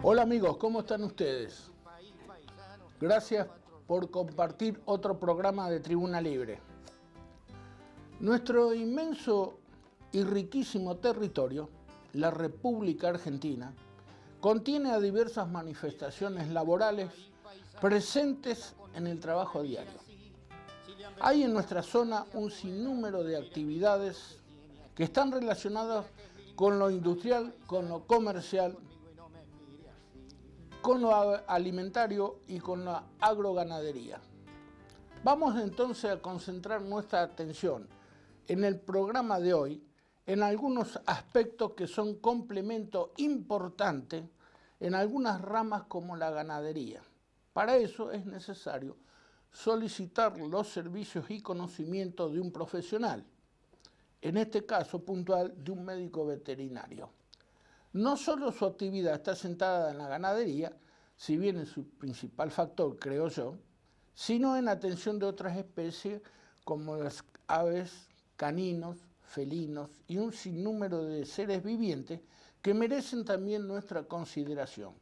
Hola amigos, ¿cómo están ustedes? Gracias por compartir otro programa de Tribuna Libre. Nuestro inmenso y riquísimo territorio, la República Argentina, contiene a diversas manifestaciones laborales presentes en el trabajo diario. Hay en nuestra zona un sinnúmero de actividades que están relacionadas con lo industrial, con lo comercial, con lo alimentario y con la agroganadería. Vamos entonces a concentrar nuestra atención en el programa de hoy en algunos aspectos que son complemento importante en algunas ramas como la ganadería. Para eso es necesario solicitar los servicios y conocimientos de un profesional, en este caso puntual de un médico veterinario. No solo su actividad está centrada en la ganadería, si bien es su principal factor, creo yo, sino en atención de otras especies como las aves, caninos, felinos y un sinnúmero de seres vivientes que merecen también nuestra consideración.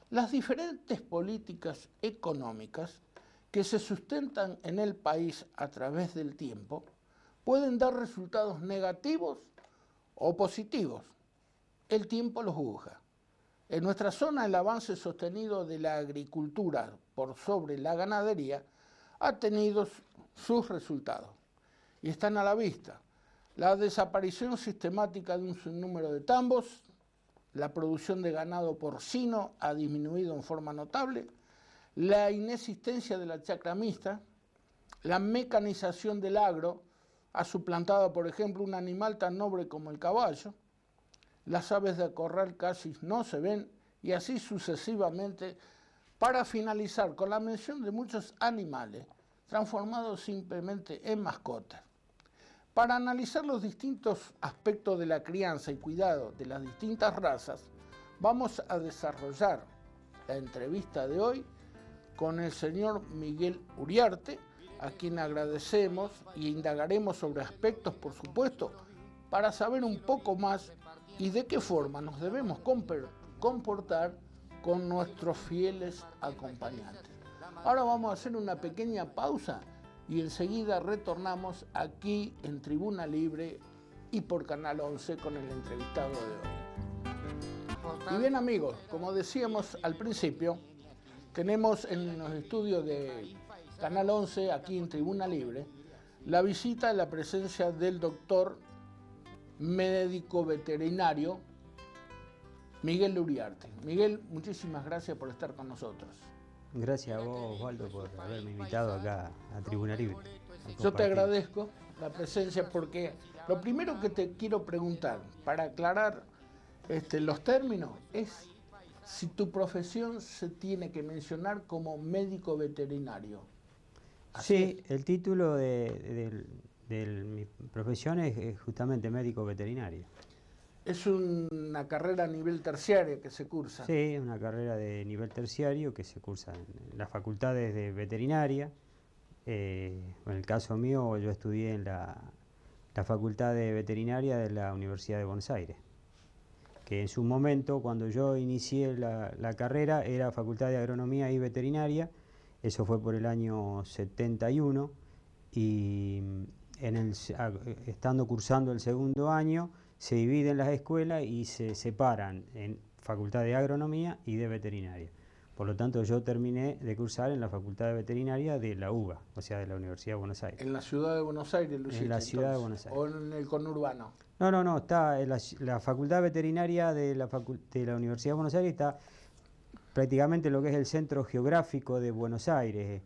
Las diferentes políticas económicas que se sustentan en el país a través del tiempo pueden dar resultados negativos o positivos. El tiempo lo juzga. En nuestra zona el avance sostenido de la agricultura por sobre la ganadería ha tenido sus resultados y están a la vista. La desaparición sistemática de un sinnúmero de tambos, la producción de ganado porcino ha disminuido en forma notable, la inexistencia de la chacra mixta, la mecanización del agro ha suplantado, por ejemplo, un animal tan noble como el caballo, las aves de corral casi no se ven y así sucesivamente, para finalizar con la mención de muchos animales transformados simplemente en mascotas. Para analizar los distintos aspectos de la crianza y cuidado de las distintas razas, vamos a desarrollar la entrevista de hoy con el señor Miguel Uriarte, a quien agradecemos y indagaremos sobre aspectos, por supuesto, para saber un poco más y de qué forma nos debemos comportar con nuestros fieles acompañantes. Ahora vamos a hacer una pequeña pausa y enseguida retornamos aquí en Tribuna Libre y por Canal 11 con el entrevistado de hoy. Y bien amigos, como decíamos al principio, tenemos en los estudios de Canal 11, aquí en Tribuna Libre, la visita y la presencia del doctor médico veterinario Miguel Uriarte. Miguel, muchísimas gracias por estar con nosotros. Gracias a vos, Osvaldo, por haberme invitado acá a Tribuna Libre. Yo te agradezco la presencia porque lo primero que te quiero preguntar, para aclarar los términos, es si tu profesión se tiene que mencionar como médico veterinario. Sí, el título de mi profesión es justamente médico veterinario. Es una carrera a nivel terciario que se cursa. Sí, es una carrera de nivel terciario que se cursa en las facultades de veterinaria. En el caso mío, yo estudié en la Facultad de Veterinaria de la Universidad de Buenos Aires, que en su momento, cuando yo inicié la carrera, era Facultad de Agronomía y Veterinaria. Eso fue por el año 71 y estando cursando el segundo año se dividen las escuelas y se separan en Facultad de Agronomía y de Veterinaria. Por lo tanto, yo terminé de cursar en la Facultad de Veterinaria de la UBA, o sea, de la Universidad de Buenos Aires. ¿En la ciudad de Buenos Aires, Lucía? En la ciudad de Buenos Aires. ¿O en el conurbano? No, está en la Facultad Veterinaria de la Universidad de Buenos Aires, está prácticamente lo que es el centro geográfico de Buenos Aires,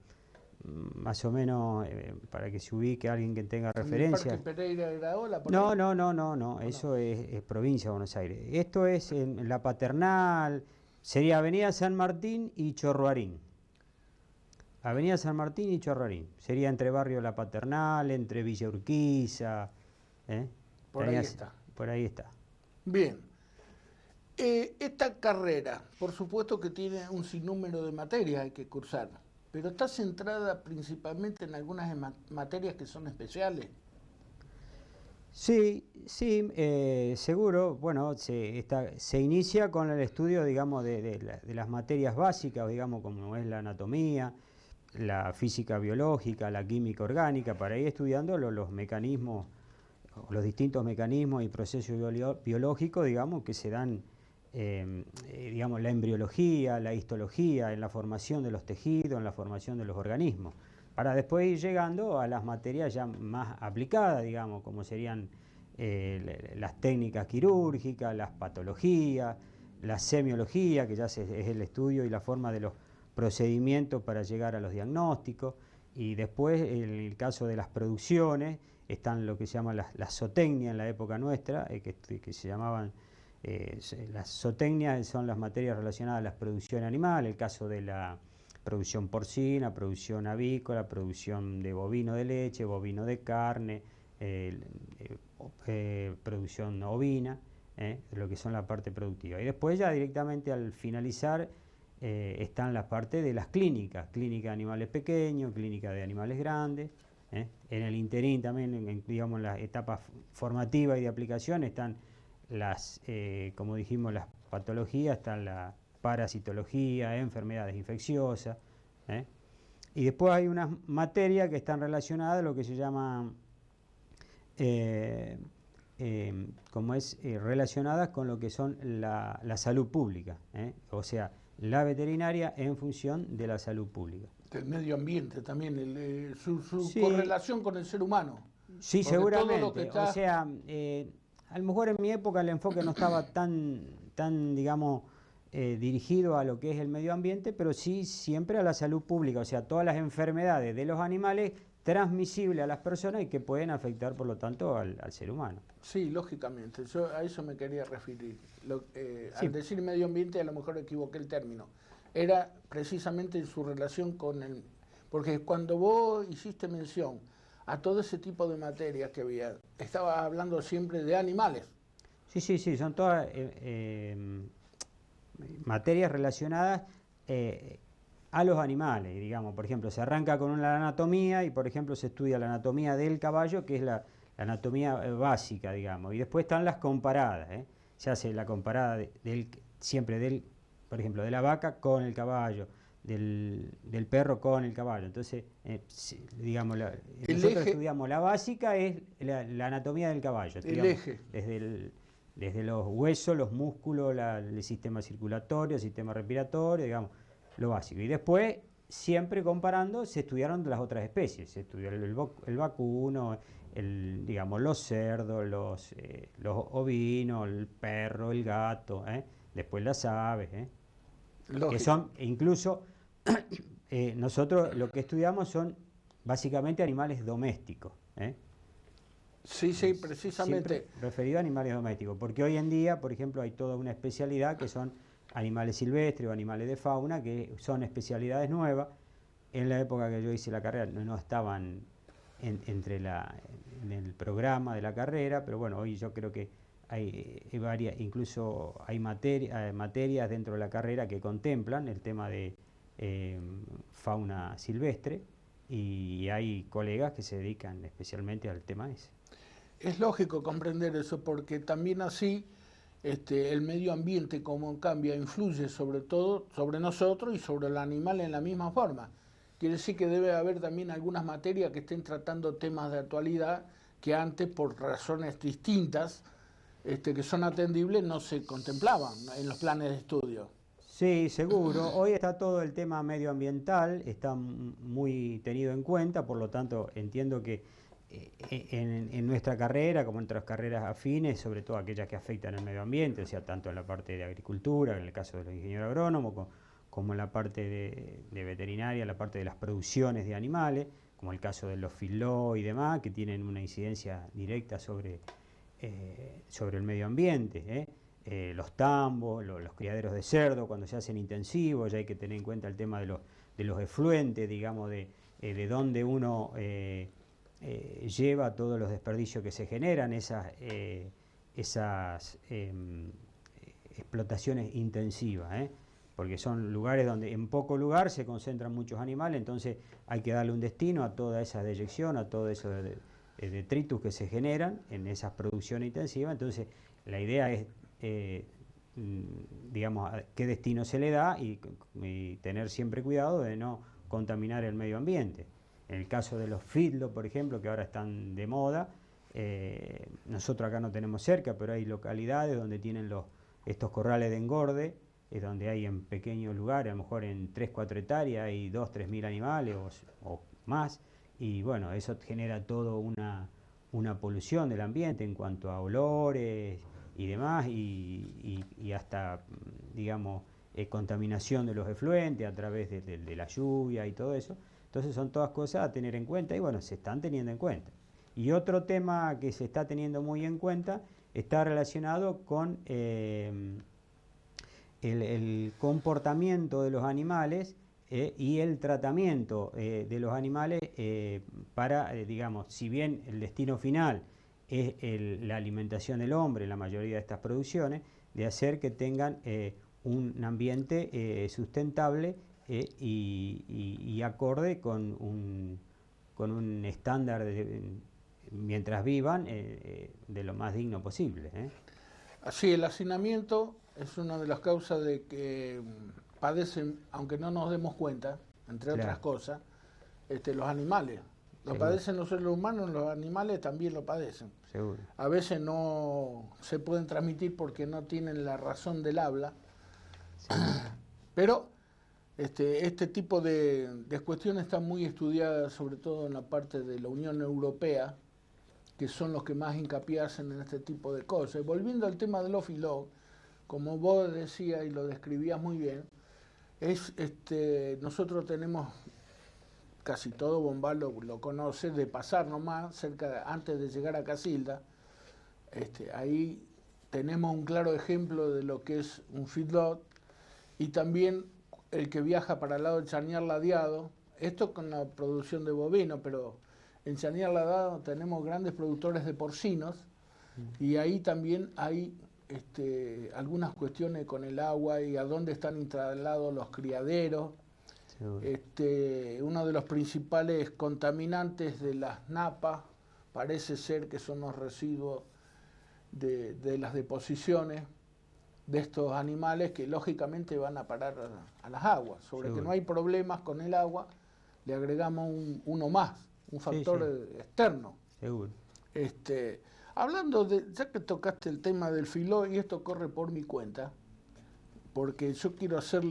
más o menos para que se ubique alguien que tenga referencia. ¿El Parque Pereira de Graola? No, eso es provincia de Buenos Aires. Esto es en La Paternal, sería Avenida San Martín y Chorroarín. Avenida San Martín y Chorroarín. Sería entre barrio La Paternal, entre Villa Urquiza. Por ahí está. Por ahí está. Bien. Esta carrera, por supuesto que tiene un sinnúmero de materias hay que cursar, pero está centrada principalmente en algunas materias que son especiales. Sí, sí, seguro. Bueno, se inicia con el estudio, digamos, de las materias básicas, digamos, como es la anatomía, la física biológica, la química orgánica, para ir estudiando los mecanismos, los distintos mecanismos y procesos biológicos, digamos, que se dan, digamos, la embriología, la histología, en la formación de los tejidos, en la formación de los organismos, para después ir llegando a las materias ya más aplicadas, digamos, como serían las técnicas quirúrgicas, las patologías, la semiología, que ya es el estudio y la forma de los procedimientos para llegar a los diagnósticos, y después en el caso de las producciones están lo que se llama la zootecnia en la época nuestra, que se llamaban las zootecnias, son las materias relacionadas a la producción animal, el caso de la producción porcina, producción avícola, producción de bovino de leche, bovino de carne, producción ovina, lo que son la parte productiva. Y después ya directamente al finalizar están las partes de las clínicas, clínica de animales pequeños, clínica de animales grandes. En el interín también, digamos, en las etapas formativas y de aplicación están las, como dijimos, las patologías, están la parasitología, enfermedades infecciosas, y después hay unas materias que están relacionadas a lo que se llama relacionadas con lo que son la salud pública, o sea, la veterinaria en función de la salud pública. Del medio ambiente también, su Sí, correlación con el ser humano. sí, Porque todo seguramente. lo que está... O sea, a lo mejor en mi época el enfoque no estaba tan digamos, dirigido a lo que es el medio ambiente, pero sí siempre a la salud pública, o sea, todas las enfermedades de los animales transmisibles a las personas y que pueden afectar, por lo tanto, al ser humano. Sí, lógicamente, yo a eso me quería referir. Sí. Al decir medio ambiente, a lo mejor equivoqué el término. Era precisamente en su relación con el... Porque cuando vos hiciste mención a todo ese tipo de materias que había, estaba hablando siempre de animales. Sí, son todas materias relacionadas a los animales, digamos. Por ejemplo, se arranca con la anatomía y, por ejemplo, se estudia la anatomía del caballo, que es la anatomía básica, digamos. Y después están las comparadas, Se hace la comparada siempre por ejemplo, de la vaca con el caballo, del perro con el caballo. Entonces, digamos, nosotros estudiamos la básica, es la anatomía del caballo. El eje. Desde los huesos, los músculos, el sistema circulatorio, el sistema respiratorio, digamos, lo básico. Y después, siempre comparando, se estudiaron las otras especies. Se estudió el vacuno, digamos, los cerdos, los ovinos, el perro, el gato, después las aves, que son, incluso, nosotros lo que estudiamos son básicamente animales domésticos. Sí, precisamente. Siempre referido a animales domésticos, porque hoy en día, por ejemplo, hay toda una especialidad que son animales silvestres o animales de fauna, que son especialidades nuevas. En la época que yo hice la carrera no estaban en el programa de la carrera, pero bueno, hoy yo creo que hay varias, incluso hay materias dentro de la carrera que contemplan el tema de fauna silvestre, y hay colegas que se dedican especialmente al tema ese. Es lógico comprender eso, porque también así el medio ambiente, como cambia, influye sobre todo sobre nosotros y sobre el animal en la misma forma. Quiere decir que debe haber también algunas materias que estén tratando temas de actualidad que antes, por razones distintas, que son atendibles, no se contemplaban en los planes de estudio. Sí, seguro. Hoy está todo el tema medioambiental, está muy tenido en cuenta, por lo tanto entiendo que en nuestra carrera, como en otras carreras afines, sobre todo aquellas que afectan al medio ambiente, o sea, tanto en la parte de agricultura, en el caso de los ingenieros agrónomos, como en la parte de veterinaria, la parte de las producciones de animales, como el caso de los feedlots y demás, que tienen una incidencia directa sobre el medio ambiente, los tambos, los criaderos de cerdo, cuando se hacen intensivos, ya hay que tener en cuenta el tema de los efluentes, digamos, de donde uno lleva todos los desperdicios que se generan, esas explotaciones intensivas, porque son lugares donde en poco lugar se concentran muchos animales, entonces hay que darle un destino a toda esa deyección, a todo eso detritus que se generan en esas producciones intensivas. Entonces, la idea es, digamos, qué destino se le da y tener siempre cuidado de no contaminar el medio ambiente. En el caso de los feedlots, por ejemplo, que ahora están de moda, nosotros acá no tenemos cerca, pero hay localidades donde tienen estos corrales de engorde, donde hay en pequeños lugares, a lo mejor en 3-4 hectáreas, hay 2-3 mil animales o más, y bueno, eso genera todo una polución del ambiente en cuanto a olores y demás, y hasta, digamos, contaminación de los efluentes a través de la lluvia y todo eso. Entonces son todas cosas a tener en cuenta y bueno, se están teniendo en cuenta. Y otro tema que se está teniendo muy en cuenta está relacionado con el comportamiento de los animales y el tratamiento de los animales para, digamos, si bien el destino final es la alimentación del hombre en la mayoría de estas producciones, de hacer que tengan un ambiente sustentable y acorde con un estándar mientras vivan de lo más digno posible. Así, el hacinamiento es una de las causas de que padecen, aunque no nos demos cuenta, entre otras cosas, los animales. Lo padecen los seres humanos, los animales también lo padecen. Seguro. A veces no se pueden transmitir porque no tienen la razón del habla, pero este tipo de cuestiones están muy estudiadas, sobre todo en la parte de la Unión Europea, que son los que más hincapié hacen en este tipo de cosas. Y volviendo al tema de los feedlots, como vos decías y lo describías muy bien, nosotros tenemos, casi todo Bombal lo conoce, de pasar nomás, antes de llegar a Casilda, ahí tenemos un claro ejemplo de lo que es un feedlot, y también el que viaja para el lado de Chañar Ladeado, esto con la producción de bovinos, pero en Chañar Ladeado tenemos grandes productores de porcinos, y ahí también hay algunas cuestiones con el agua y a dónde están instalados los criaderos. Uno de los principales contaminantes de las napas parece ser que son los residuos de las deposiciones de estos animales, que lógicamente van a parar a las aguas. Sobre que no hay problemas con el agua, le agregamos uno más, un factor externo. Seguro. Hablando ya que tocaste el tema del feedlot, y esto corre por mi cuenta, porque yo quiero hacer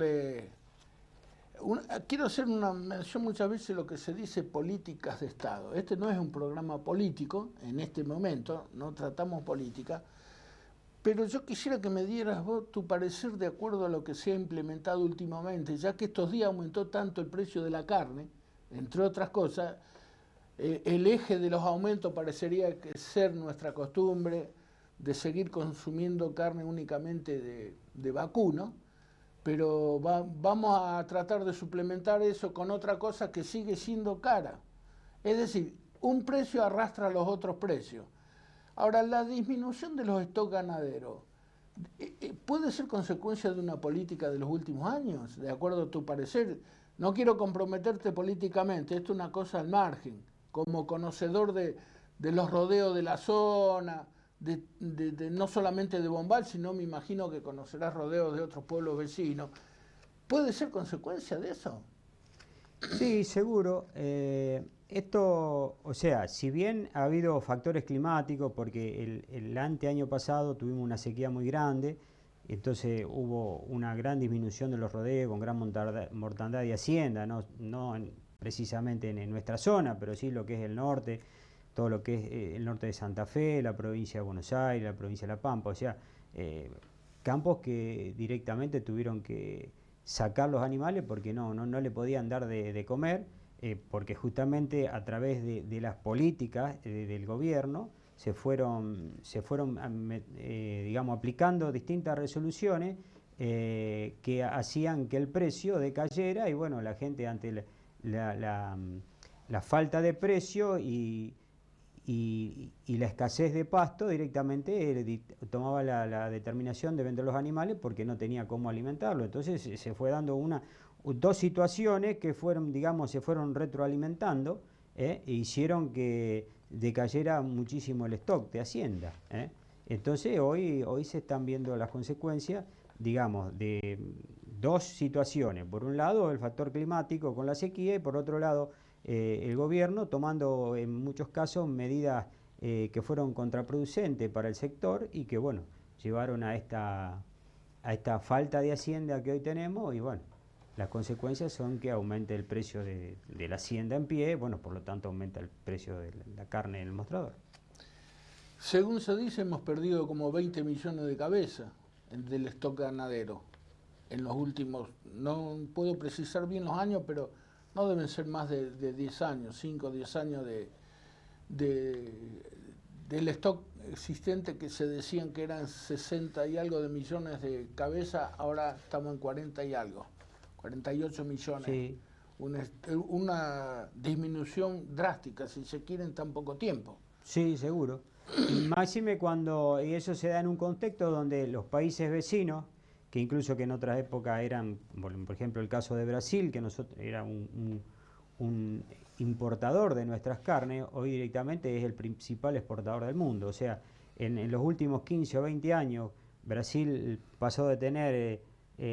una mención muchas veces de lo que se dice políticas de Estado. Este no es un programa político, en este momento, no tratamos política, pero yo quisiera que me dieras vos tu parecer de acuerdo a lo que se ha implementado últimamente, ya que estos días aumentó tanto el precio de la carne, entre otras cosas. El eje de los aumentos parecería que ser nuestra costumbre de seguir consumiendo carne únicamente de vacuno, pero vamos a tratar de suplementar eso con otra cosa que sigue siendo cara. Es decir, un precio arrastra a los otros precios. Ahora, la disminución de los stocks ganaderos, ¿puede ser consecuencia de una política de los últimos años, de acuerdo a tu parecer? No quiero comprometerte políticamente, esto es una cosa al margen, como conocedor de los rodeos de la zona, no solamente de Bombal, sino me imagino que conocerás rodeos de otros pueblos vecinos. ¿Puede ser consecuencia de eso? Sí, seguro. Esto, o sea, si bien ha habido factores climáticos, porque el año pasado tuvimos una sequía muy grande, entonces hubo una gran disminución de los rodeos con gran mortandad de hacienda, no precisamente en nuestra zona, pero sí lo que es el norte, todo lo que es el norte de Santa Fe, la provincia de Buenos Aires, la provincia de La Pampa, o sea, campos que directamente tuvieron que sacar los animales porque no le podían dar de comer, porque justamente a través de las políticas del gobierno se fueron digamos, aplicando distintas resoluciones que hacían que el precio decayera y bueno, la gente ante la falta de precio y la escasez de pasto directamente tomaba la determinación de vender los animales porque no tenía cómo alimentarlo. Entonces se fue dando dos situaciones que fueron, digamos, se fueron retroalimentando e hicieron que decayera muchísimo el stock de Hacienda, ¿eh? Entonces hoy se están viendo las consecuencias, digamos, de dos situaciones. Por un lado, el factor climático con la sequía, y por otro lado, el gobierno tomando en muchos casos medidas que fueron contraproducentes para el sector y que, bueno, llevaron a esta falta de hacienda que hoy tenemos. Y bueno, las consecuencias son que aumente el precio de la hacienda en pie, bueno, por lo tanto aumenta el precio de la carne en el mostrador. Según se dice, hemos perdido como 20 millones de cabezas del stock ganadero en los últimos, no puedo precisar bien los años, pero no deben ser más de 10 años, 5 o 10 años del stock existente, que se decían que eran 60 y algo de millones de cabezas, ahora estamos en 40 y algo, 48 millones. Sí. Una disminución drástica, si se quiere, en tan poco tiempo. Sí, seguro. Y máxime cuando, y eso se da en un contexto donde los países vecinos, que incluso que en otras épocas eran, por ejemplo el caso de Brasil, que nosotros era un importador de nuestras carnes, hoy directamente es el principal exportador del mundo. O sea, en los últimos 15 o 20 años, Brasil pasó de tener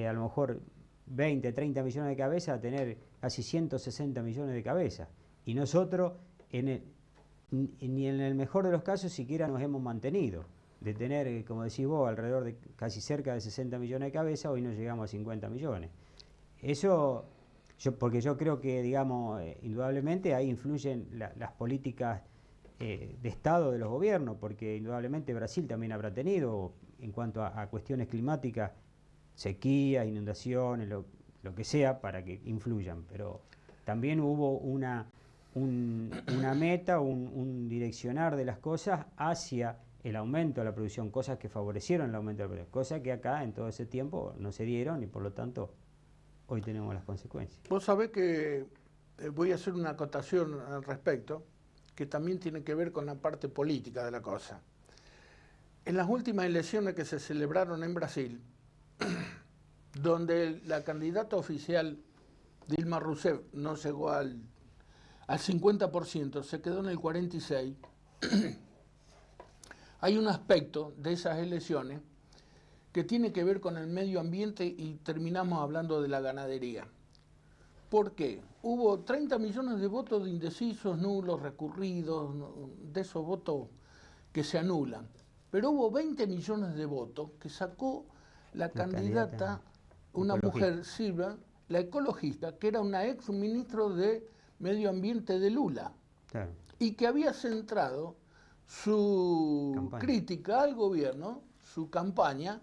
a lo mejor 20, 30 millones de cabezas a tener casi 160 millones de cabezas. Y nosotros, ni en el mejor de los casos, siquiera nos hemos mantenido. De tener, como decís vos, alrededor de casi cerca de 60 millones de cabezas, hoy nos llegamos a 50 millones. Eso, porque yo creo que, digamos, indudablemente ahí influyen las políticas de Estado de los gobiernos, porque indudablemente Brasil también habrá tenido, en cuanto a cuestiones climáticas, sequías, inundaciones, lo que sea, para que influyan. Pero también hubo una meta, un direccionar de las cosas hacia el aumento de la producción, cosas que favorecieron el aumento de la producción, cosas que acá en todo ese tiempo no se dieron y por lo tanto hoy tenemos las consecuencias. Vos sabés que voy a hacer una acotación al respecto, que también tiene que ver con la parte política de la cosa. En las últimas elecciones que se celebraron en Brasil, donde la candidata oficial Dilma Rousseff no llegó al 50%, se quedó en el 46%, hay un aspecto de esas elecciones que tiene que ver con el medio ambiente y terminamos hablando de la ganadería. ¿Por qué? Hubo 30 millones de votos de indecisos, nulos, recurridos, de esos votos que se anulan. Pero hubo 20 millones de votos que sacó la candidata, una mujer, Silva, la ecologista, que era una ex ministro de Medio Ambiente de Lula, claro, y que había centrado su crítica al gobierno, su campaña,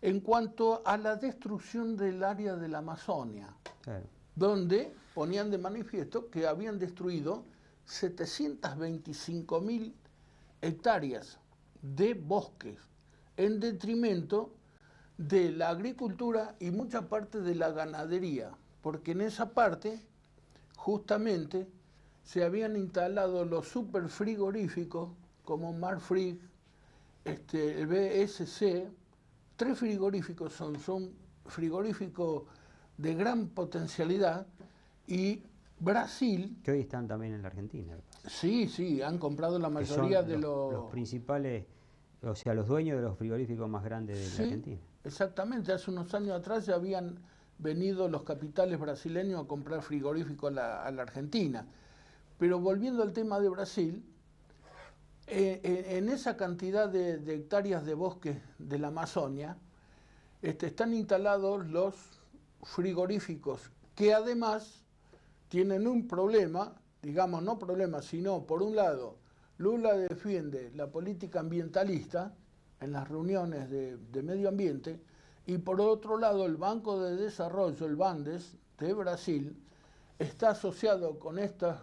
en cuanto a la destrucción del área de la Amazonia, claro, donde ponían de manifiesto que habían destruido 725.000 hectáreas de bosques en detrimento de la agricultura y mucha parte de la ganadería, porque en esa parte justamente se habían instalado los superfrigoríficos como Marfrig, el BSC, 3 frigoríficos son frigoríficos de gran potencialidad, y Brasil... Que hoy están también en la Argentina. Sí, han comprado la mayoría de los principales, o sea, los dueños de los frigoríficos más grandes de la Argentina. Exactamente, hace unos años atrás ya habían venido los capitales brasileños a comprar frigoríficos a la Argentina. Pero volviendo al tema de Brasil, en esa cantidad de hectáreas de bosques de la Amazonia están instalados los frigoríficos, que además tienen un problema, digamos, no problema, sino, por un lado, Lula defiende la política ambientalista en las reuniones de medio ambiente, y por otro lado el Banco de Desarrollo, el Bandes, de Brasil, está asociado con estos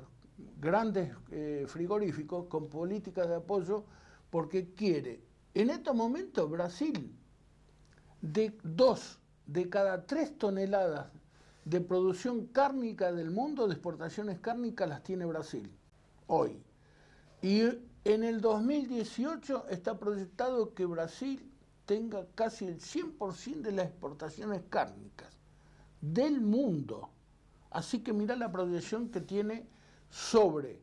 grandes frigoríficos con políticas de apoyo, porque quiere, en estos momentos Brasil, de 2 de cada 3 toneladas de producción cárnica del mundo, de exportaciones cárnicas, las tiene Brasil, hoy. Y en el 2018 está proyectado que Brasil tenga casi el 100% de las exportaciones cárnicas del mundo. Así que mirá la proyección que tiene sobre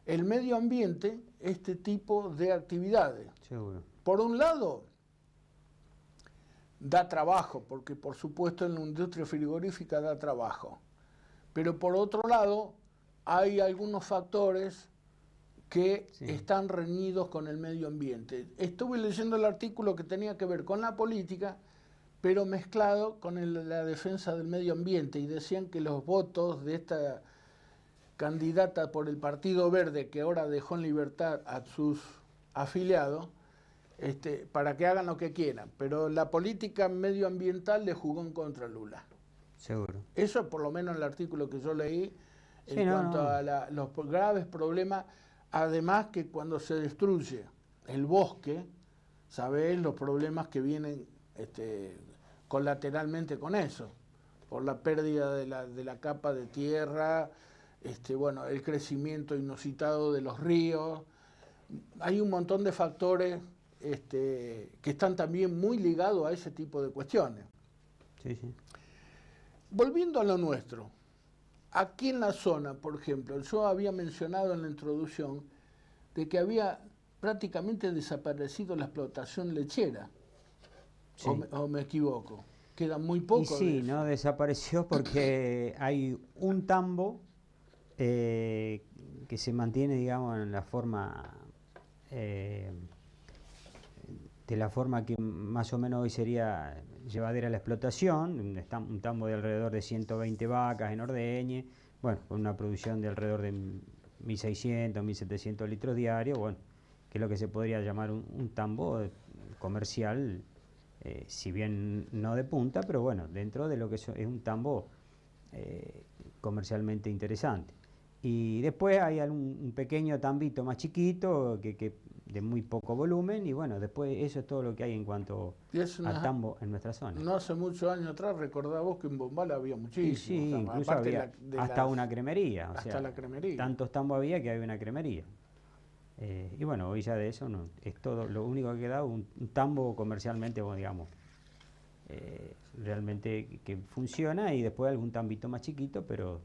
el medio ambiente este tipo de actividades. Seguro. Por un lado, da trabajo, porque por supuesto en la industria frigorífica da trabajo. Pero por otro lado, hay algunos factores que están reñidos con el medio ambiente. Estuve leyendo el artículo que tenía que ver con la política, pero mezclado con la defensa del medio ambiente, y decían que los votos de esta candidata por el Partido Verde, que ahora dejó en libertad a sus afiliados, para que hagan lo que quieran, pero la política medioambiental le jugó en contra a Lula. Seguro. Eso por lo menos en el artículo que yo leí, Sí, en cuanto a los graves problemas, además que cuando se destruye el bosque, sabés los problemas que vienen colateralmente con eso, por la pérdida de la capa de tierra, bueno, el crecimiento inusitado de los ríos. Hay un montón de factores que están también muy ligados a ese tipo de cuestiones. Sí, sí. Volviendo a lo nuestro, aquí en la zona, por ejemplo, yo había mencionado en la introducción de que había prácticamente desaparecido la explotación lechera, Sí. o me equivoco, queda muy poco. Y sí, no desapareció porque hay un tambo que se mantiene, digamos, en la forma de la forma que más o menos hoy sería llevadera la explotación, un tambo de alrededor de 120 vacas en ordeñe, bueno, con una producción de alrededor de 1.600, 1.700 litros diarios, bueno, que es lo que se podría llamar un tambo comercial, si bien no de punta, pero bueno, dentro de lo que es un tambo comercialmente interesante. Y después hay un pequeño tambito más chiquito, que de muy poco volumen, y bueno, después eso es todo lo que hay en cuanto a tambo en nuestra zona. No hace muchos años atrás, recordá vos que en Bombal había muchísimo. Y sí, incluso había hasta una cremería. Hasta la cremería. Tantos tambos había que había una cremería. Y bueno, hoy ya de eso no, es todo, lo único que queda un tambo comercialmente, bueno, digamos, realmente que funciona, y después algún tambito más chiquito, pero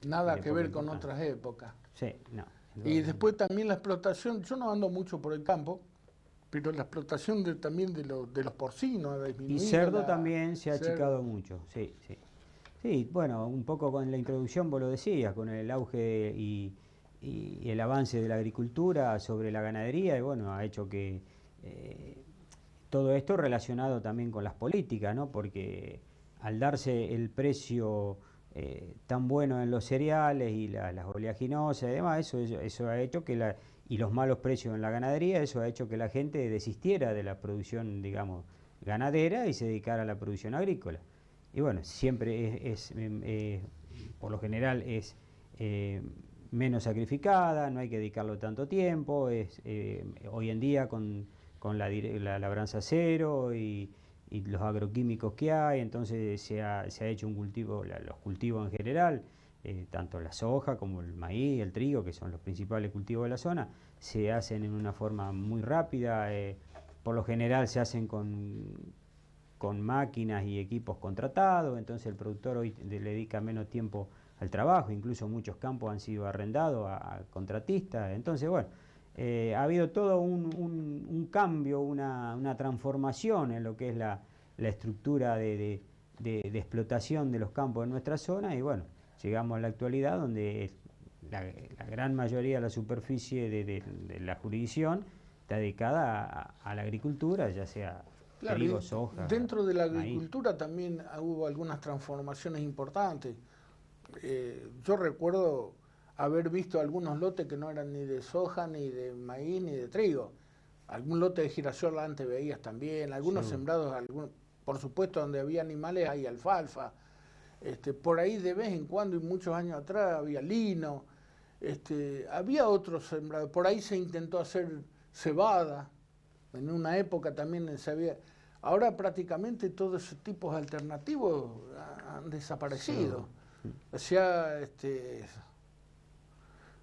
nada que ver con otras épocas. Sí, no. Y después también la explotación, yo no ando mucho por el campo, pero la explotación también de los porcinos ha disminuido. Y cerdo también se ha achicado mucho, sí, sí. Sí, bueno, un poco con la introducción, vos lo decías, con el auge y el avance de la agricultura sobre la ganadería, y bueno, ha hecho que todo esto relacionado también con las políticas, ¿no? Porque al darse el precio tan bueno en los cereales y las oleaginosas y demás, eso ha hecho que y los malos precios en la ganadería, eso ha hecho que la gente desistiera de la producción, digamos, ganadera y se dedicara a la producción agrícola. Y bueno, siempre por lo general es menos sacrificada, no hay que dedicarlo tanto tiempo, hoy en día con la labranza cero y los agroquímicos que hay, entonces se ha hecho un cultivo, los cultivos en general, tanto la soja como el maíz, el trigo, que son los principales cultivos de la zona, se hacen en una forma muy rápida, por lo general se hacen con máquinas y equipos contratados, entonces el productor hoy le dedica menos tiempo al trabajo, incluso muchos campos han sido arrendados a contratistas, entonces bueno, ha habido todo un cambio, una transformación en lo que es la estructura de explotación de los campos en nuestra zona, y bueno, llegamos a la actualidad donde la gran mayoría de la superficie de la jurisdicción está dedicada a la agricultura, ya sea trigo, soja. Dentro de la agricultura maíz. También hubo algunas transformaciones importantes. Yo recuerdo haber visto algunos lotes que no eran ni de soja, ni de maíz, ni de trigo. Algún lote de girasol antes veías también, algunos sembrados, por supuesto donde había animales hay alfalfa. Por ahí de vez en cuando, y muchos años atrás, había lino. Había otros sembrados. Por ahí se intentó hacer cebada. En una época también se había... Ahora prácticamente todos esos tipos alternativos han desaparecido. Se ha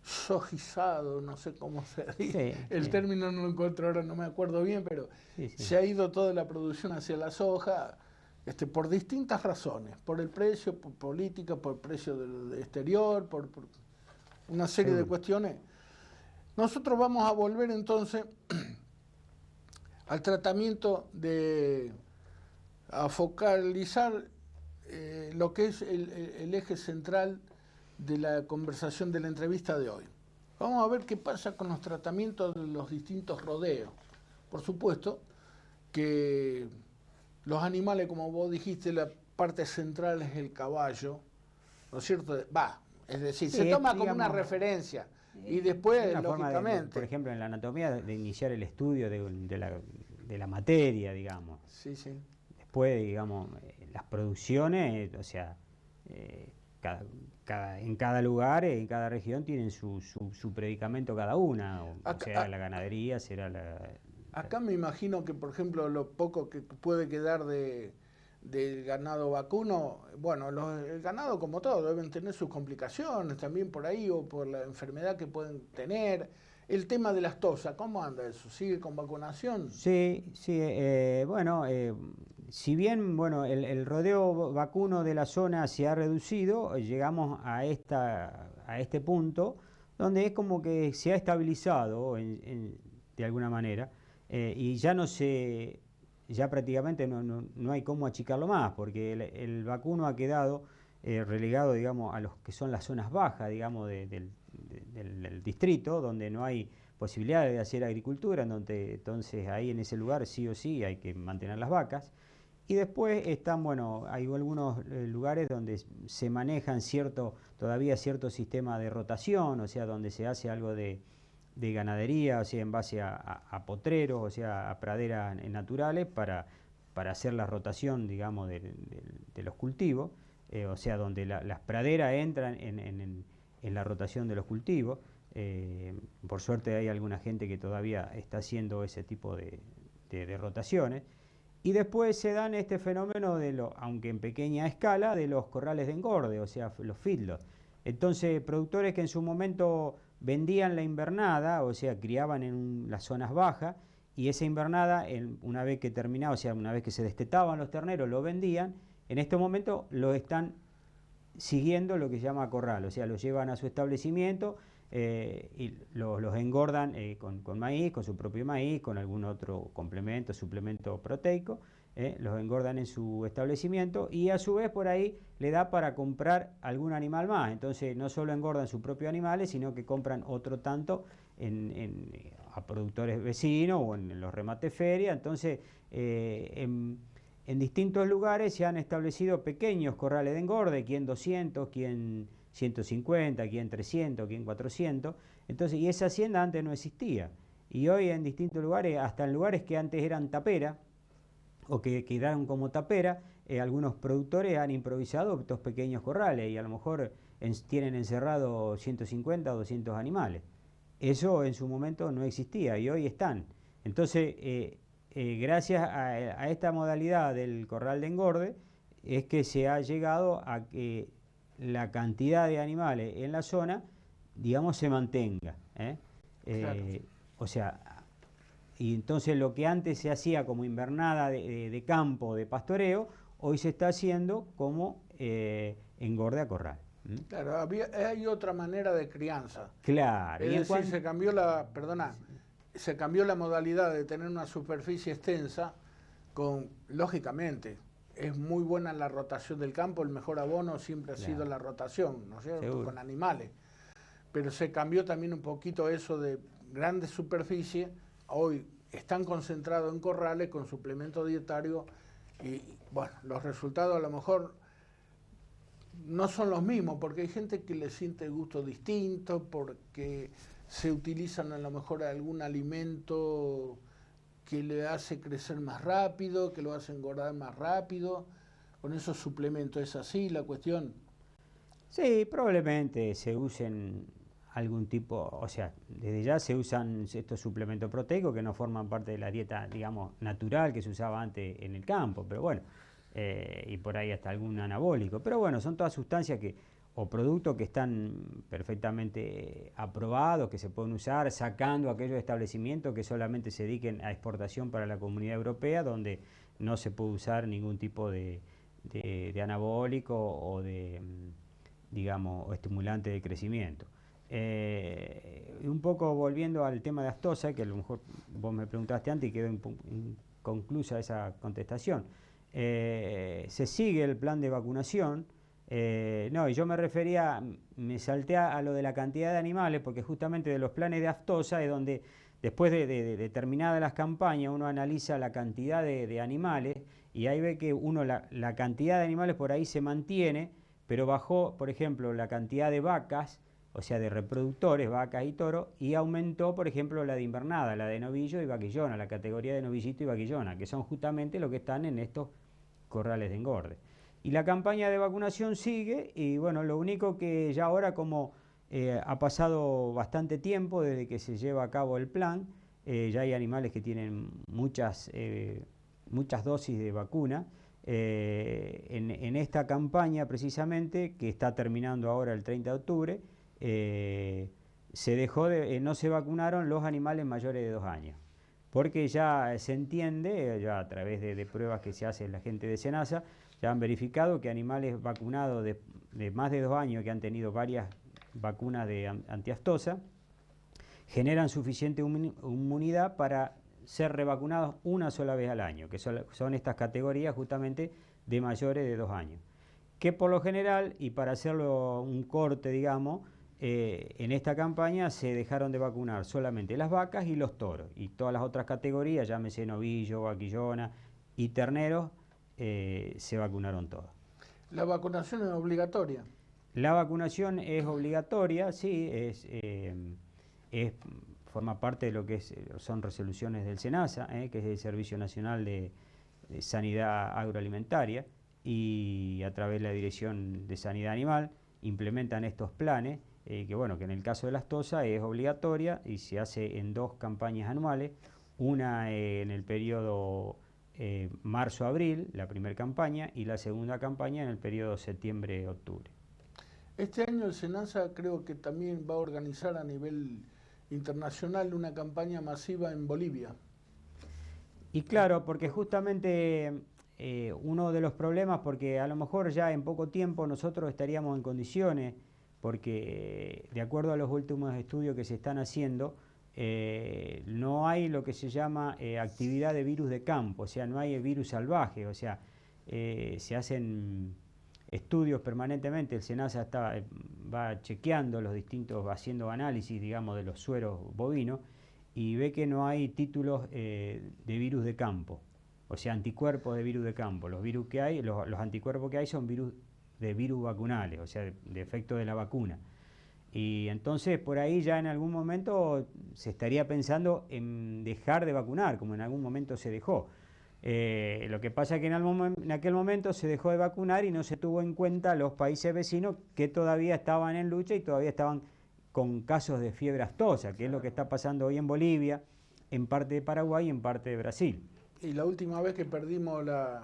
sojizado, no sé cómo se dice, el término no lo encuentro ahora, no me acuerdo bien, pero se ha ido toda la producción hacia la soja, por distintas razones, por el precio, por política, por el precio del exterior, por una serie de cuestiones. Nosotros vamos a volver entonces al tratamiento a focalizar lo que es el eje central de la conversación de la entrevista de hoy. Vamos a ver qué pasa con los tratamientos de los distintos rodeos. Por supuesto que los animales, como vos dijiste, la parte central es el caballo, ¿no es cierto? Es decir, Sí, se toma digamos, como una referencia y después, una lógicamente... forma por ejemplo, en la anatomía, de iniciar el estudio de la materia, digamos. Sí, sí. Después, digamos, las producciones, o sea, en cada lugar, en cada región tienen su predicamento cada una, o sea, la ganadería será Acá me imagino que, por ejemplo, lo poco que puede quedar del ganado vacuno, bueno, el ganado como todo deben tener sus complicaciones también por ahí o por la enfermedad que pueden tener. El tema de las tosas, ¿cómo anda eso? ¿Sigue con vacunación? Sí, sí, bueno, si bien bueno, el rodeo vacuno de la zona se ha reducido, llegamos a este punto donde es como que se ha estabilizado de alguna manera, y ya prácticamente no hay cómo achicarlo más, porque el vacuno ha quedado relegado, digamos, a los que son las zonas bajas, digamos, del distrito, donde no hay posibilidades de hacer agricultura, entonces ahí en ese lugar sí o sí hay que mantener las vacas. Y después están, bueno, hay algunos lugares donde se manejan todavía cierto sistema de rotación, o sea, donde se hace algo de ganadería, o sea, en base a potreros, o sea, a praderas naturales para hacer la rotación, digamos, de los cultivos, o sea, donde las praderas entran en la rotación de los cultivos. Por suerte hay alguna gente que todavía está haciendo ese tipo de rotaciones. Y después se dan este fenómeno aunque en pequeña escala, de los corrales de engorde, o sea, los feedlots. Entonces, productores que en su momento vendían la invernada, o sea, criaban en las zonas bajas, y esa invernada, una vez que terminaba, o sea, una vez que se destetaban los terneros, lo vendían. En este momento lo están siguiendo lo que se llama corral, o sea, los llevan a su establecimiento y los engordan con maíz, con su propio maíz, con algún otro complemento, suplemento proteico, los engordan en su establecimiento y a su vez por ahí le da para comprar algún animal más. Entonces no solo engordan sus propios animales, sino que compran otro tanto a productores vecinos o en los remates ferias. Entonces en distintos lugares se han establecido pequeños corrales de engorde, quien 200, quien 150, quien 300, quien 400. Entonces, y esa hacienda antes no existía. Y hoy en distintos lugares, hasta en lugares que antes eran tapera, o que quedaron como tapera, algunos productores han improvisado estos pequeños corrales y a lo mejor tienen encerrados 150 o 200 animales. Eso en su momento no existía y hoy están. Entonces, gracias a esta modalidad del corral de engorde, es que se ha llegado a que la cantidad de animales en la zona, digamos, se mantenga. Claro. O sea, y entonces lo que antes se hacía como invernada de campo, de pastoreo, hoy se está haciendo como engorde a corral. Claro, hay otra manera de crianza. Claro. Es decir, se cambió la modalidad de tener una superficie extensa lógicamente, es muy buena la rotación del campo, el mejor abono siempre ha sido la rotación, ¿no es cierto?, Seguro. con animales. Pero se cambió también un poquito eso de grandes superficies, hoy están concentrados en corrales con suplemento dietario y, bueno, los resultados a lo mejor no son los mismos, porque hay gente que le siente gusto distinto, porque se utilizan a lo mejor algún alimento que le hace crecer más rápido, que lo hace engordar más rápido, con esos suplementos. ¿Es así la cuestión? Sí, probablemente se usen algún tipo, o sea, desde ya se usan estos suplementos proteicos que no forman parte de la dieta, digamos, natural que se usaba antes en el campo, pero bueno, y por ahí hasta algún anabólico, pero bueno, son todas sustancias o productos que están perfectamente aprobados, que se pueden usar, sacando aquellos establecimientos que solamente se dediquen a exportación para la Comunidad Europea, donde no se puede usar ningún tipo de anabólico o de, digamos, o estimulante de crecimiento. Un poco volviendo al tema de aftosa, que a lo mejor vos me preguntaste antes y quedó inconclusa esa contestación. Se sigue el plan de vacunación. No, y yo me refería, me salté a lo de la cantidad de animales, porque justamente de los planes de aftosa es donde después de terminadas las campañas uno analiza la cantidad de animales y ahí ve que la cantidad de animales por ahí se mantiene, pero bajó, por ejemplo, la cantidad de vacas, o sea, de reproductores, vacas y toros, y aumentó, por ejemplo, la de invernada, la de novillo y vaquillona, la categoría de novillito y vaquillona, que son justamente los que están en estos corrales de engorde. Y la campaña de vacunación sigue, y bueno, lo único que ya ahora como ha pasado bastante tiempo desde que se lleva a cabo el plan, ya hay animales que tienen muchas dosis de vacuna. En esta campaña precisamente, que está terminando ahora el 30 de octubre, se dejó no se vacunaron los animales mayores de 2 años, porque ya se entiende, ya a través de pruebas que se hace la gente de SENASA, ya han verificado que animales vacunados de más de 2 años, que han tenido varias vacunas de antiaftosa, generan suficiente inmunidad para ser revacunados una sola vez al año, que son estas categorías justamente de mayores de 2 años. Que por lo general, y para hacerlo un corte, digamos, en esta campaña se dejaron de vacunar solamente las vacas y los toros, y todas las otras categorías, llámese novillo, vaquillona y terneros, se vacunaron todos. ¿La vacunación es obligatoria? La vacunación es obligatoria, sí, forma parte de lo que son resoluciones del SENASA, que es el Servicio Nacional de Sanidad Agroalimentaria, y a través de la Dirección de Sanidad Animal implementan estos planes, que bueno, que en el caso de la aftosa es obligatoria y se hace en 2 campañas anuales, una en el periodo marzo-abril, la primera campaña, y la segunda campaña en el periodo septiembre-octubre. Este año el SENASA creo que también va a organizar a nivel internacional una campaña masiva en Bolivia. Y claro, porque justamente uno de los problemas, porque a lo mejor ya en poco tiempo nosotros estaríamos en condiciones, porque de acuerdo a los últimos estudios que se están haciendo, no hay lo que se llama actividad de virus de campo, o sea, no hay virus salvaje, o sea, se hacen estudios permanentemente, el SENASA va chequeando los distintos, va haciendo análisis, digamos, de los sueros bovinos, y ve que no hay títulos de virus de campo, o sea, anticuerpos de virus de campo. Los virus que hay, los anticuerpos que hay son virus vacunales, o sea, de efecto de la vacuna. Y entonces por ahí ya en algún momento se estaría pensando en dejar de vacunar, como en algún momento se dejó. Lo que pasa es que en aquel momento se dejó de vacunar y no se tuvo en cuenta los países vecinos que todavía estaban en lucha y todavía estaban con casos de fiebre aftosa, que es lo que está pasando hoy en Bolivia, en parte de Paraguay y en parte de Brasil. Y la última vez que perdimos la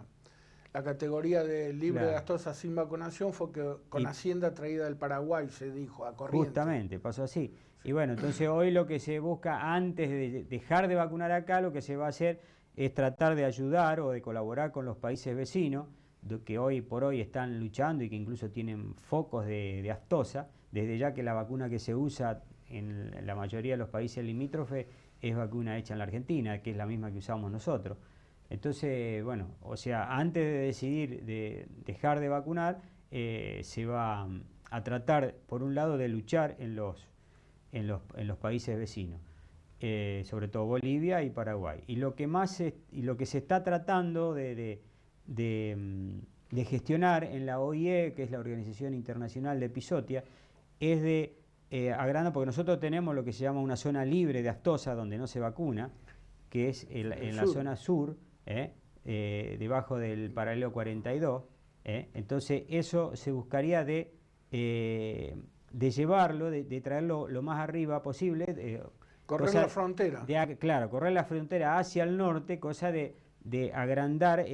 categoría de libre de aftosa sin vacunación fue que con Hacienda traída del Paraguay, se dijo, a corriente. Justamente, pasó así. Y bueno, entonces hoy lo que se busca, antes de dejar de vacunar acá, lo que se va a hacer es tratar de ayudar o de colaborar con los países vecinos, que hoy por hoy están luchando y que incluso tienen focos de aftosa, desde ya que la vacuna que se usa en la mayoría de los países limítrofes es vacuna hecha en la Argentina, que es la misma que usamos nosotros. Entonces, bueno, o sea, antes de decidir de dejar de vacunar, se va a tratar, por un lado, de luchar en los países vecinos, sobre todo Bolivia y Paraguay. Y lo que se está tratando de gestionar en la OIE, que es la Organización Internacional de Epizotia, es de agrandar, porque nosotros tenemos lo que se llama una zona libre de aftosa donde no se vacuna, que es en la zona sur, debajo del paralelo 42. Entonces eso se buscaría de llevarlo, de traerlo lo más arriba posible. Correr la frontera. Claro, correr la frontera hacia el norte, cosa de agrandar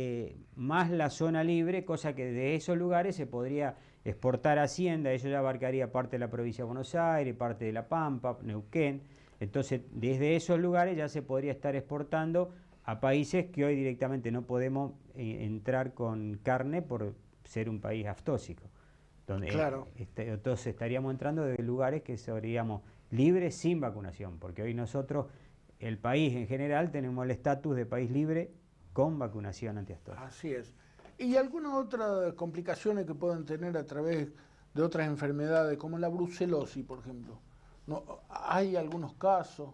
más la zona libre, cosa que de esos lugares se podría exportar a Hacienda. Eso ya abarcaría parte de la provincia de Buenos Aires, parte de La Pampa, Neuquén. Entonces, desde esos lugares ya se podría estar exportando a países que hoy directamente no podemos entrar con carne por ser un país aftósico. donde Claro. entonces estaríamos entrando de lugares que seríamos libres sin vacunación, porque hoy nosotros, el país en general, tenemos el estatus de país libre con vacunación antiaftosa. Así es. ¿Y algunas otras complicaciones que pueden tener a través de otras enfermedades, como la brucelosis, por ejemplo? ¿No? ¿Hay algunos casos?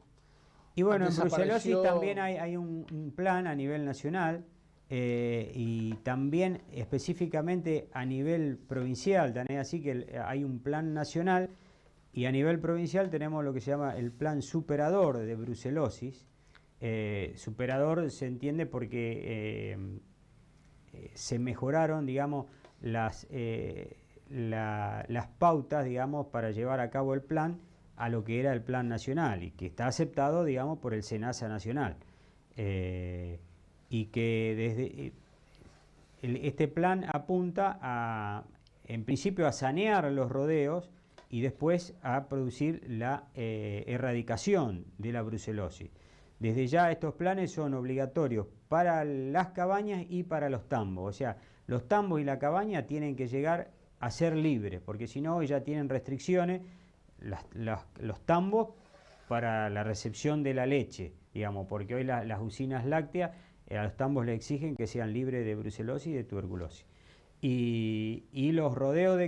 Y bueno, en brucelosis ¿Desapareció? también hay un plan a nivel nacional y también específicamente a nivel provincial, tan es así que hay un plan nacional y a nivel provincial tenemos lo que se llama el plan superador de brucelosis. Superador se entiende porque se mejoraron, digamos, las pautas, digamos, para llevar a cabo el plan a lo que era el plan nacional y que está aceptado, digamos, por el SENASA nacional. Y que desde este plan apunta en principio a sanear los rodeos y después a producir la erradicación de la brucelosis. Desde ya estos planes son obligatorios para las cabañas y para los tambos. O sea, los tambos y la cabaña tienen que llegar a ser libres, porque si no, ya tienen restricciones los tambos para la recepción de la leche, digamos, porque hoy las usinas lácteas a los tambos le exigen que sean libres de brucelosis y de tuberculosis. Y los rodeos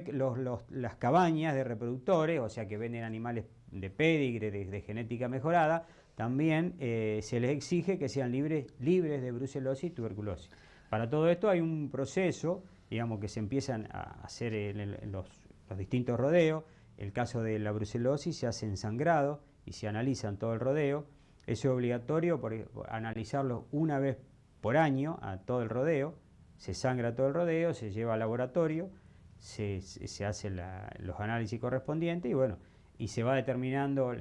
las cabañas de reproductores, o sea que venden animales de pedigre, de genética mejorada, también se les exige que sean libres de brucelosis y tuberculosis. Para todo esto hay un proceso, digamos, que se empiezan a hacer en los distintos rodeos. El caso de la brucelosis se hace en sangrado y se analizan todo el rodeo. Eso es obligatorio por analizarlo una vez por año a todo el rodeo. Se sangra todo el rodeo, se lleva al laboratorio, se hacen los análisis correspondientes y bueno, y se va determinando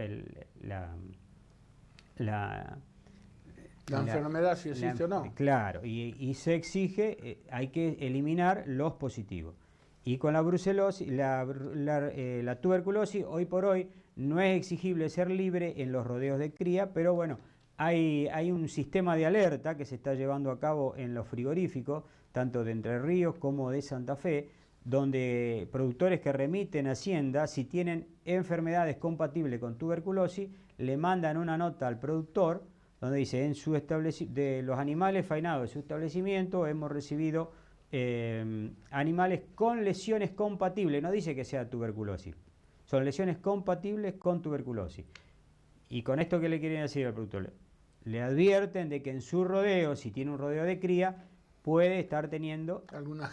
la enfermedad, si existe o no. Claro, y se exige, hay que eliminar los positivos. Y con la brucelosis, la tuberculosis, hoy por hoy no es exigible ser libre en los rodeos de cría, pero bueno, hay un sistema de alerta que se está llevando a cabo en los frigoríficos, tanto de Entre Ríos como de Santa Fe, donde productores que remiten a Hacienda, si tienen enfermedades compatibles con tuberculosis, le mandan una nota al productor donde dice, de los animales faenados de su establecimiento hemos recibido animales con lesiones compatibles, no dice que sea tuberculosis, son lesiones compatibles con tuberculosis. Y con esto, ¿qué le quieren decir al productor? Le advierten de que en su rodeo, si tiene un rodeo de cría, puede estar teniendo algunos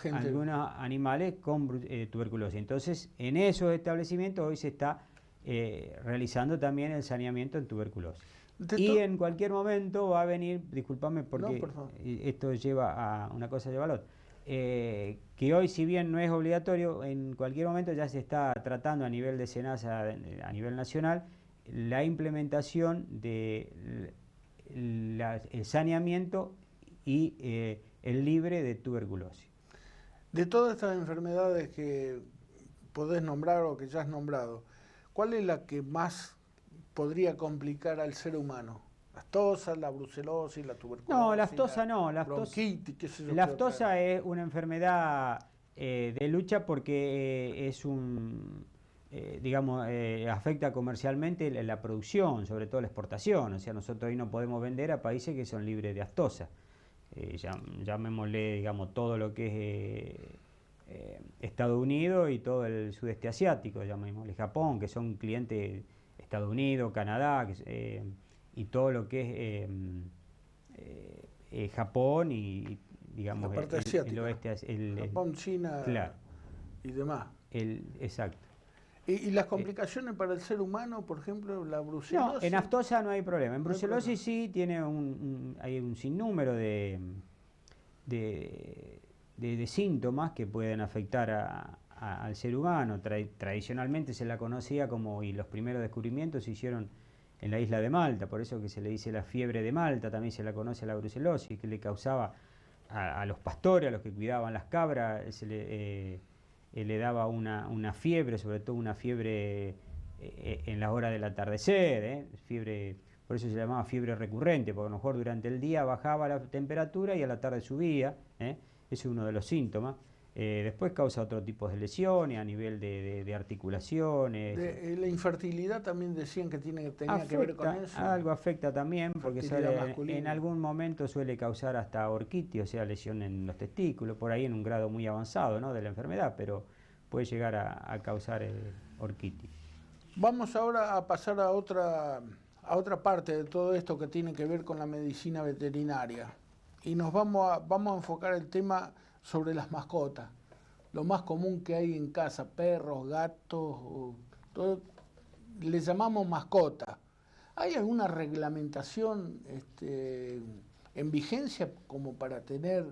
animales con tuberculosis. Entonces, en esos establecimientos hoy se está realizando también el saneamiento en tuberculosis. Y en cualquier momento va a venir, discúlpame porque esto lleva a una cosa, lleva a la otra, que hoy, si bien no es obligatorio, en cualquier momento ya se está tratando a nivel de SENASA, a nivel nacional, la implementación de el saneamiento y el libre de tuberculosis. De todas estas enfermedades que podés nombrar o que ya has nombrado, ¿cuál es la que más podría complicar al ser humano? ¿La aftosa, la brucelosis, la tuberculosis? No, la aftosa no. La bronquitis, qué sé yo. La aftosa es una enfermedad de lucha porque es afecta comercialmente la producción, sobre todo la exportación. O sea, nosotros hoy no podemos vender a países que son libres de aftosa. Llamémosle, digamos, todo lo que es Estados Unidos y todo el sudeste asiático, llamémosle Japón, que son clientes Estados Unidos, Canadá, y todo lo que es Japón y digamos la parte asiática, el oeste, Japón, China, claro, y demás. Exacto. ¿Y las complicaciones para el ser humano, por ejemplo, la brucelosis? No, en aftosa no hay problema. En brucelosis sí tiene hay un sinnúmero de síntomas que pueden afectar al ser humano. Tradicionalmente se la conocía como, y los primeros descubrimientos se hicieron en la isla de Malta, por eso que se le dice la fiebre de Malta, también se la conoce a la brucelosis, que le causaba a los pastores, a los que cuidaban las cabras, le daba una fiebre, sobre todo una fiebre en las horas del atardecer, fiebre, por eso se llamaba fiebre recurrente, porque a lo mejor durante el día bajaba la temperatura y a la tarde subía, ese es uno de los síntomas. Después causa otro tipo de lesiones a nivel de articulaciones. La infertilidad también decían que tenía que ver con eso. Algo afecta también, porque en masculina. algún momento suele causar hasta orquitis, o sea, lesión en los testículos, por ahí en un grado muy avanzado, ¿no?, de la enfermedad, pero puede llegar a causar orquitis. Vamos ahora a pasar a otra parte de todo esto que tiene que ver con la medicina veterinaria. Y nos vamos a enfocar el tema sobre las mascotas. Lo más común que hay en casa, perros, gatos, todo, le llamamos mascota. ¿Hay alguna reglamentación en vigencia como para tener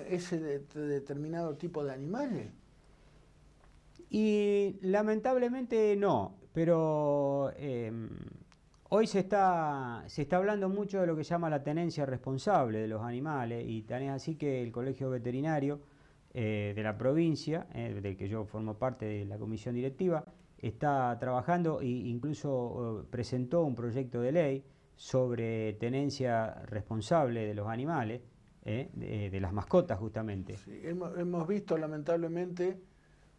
ese determinado tipo de animales? Y lamentablemente no, pero hoy se está hablando mucho de lo que se llama la tenencia responsable de los animales, y tan es así que el Colegio Veterinario de la provincia, del que yo formo parte de la comisión directiva, está trabajando e incluso presentó un proyecto de ley sobre tenencia responsable de los animales, de las mascotas justamente. Sí, hemos visto lamentablemente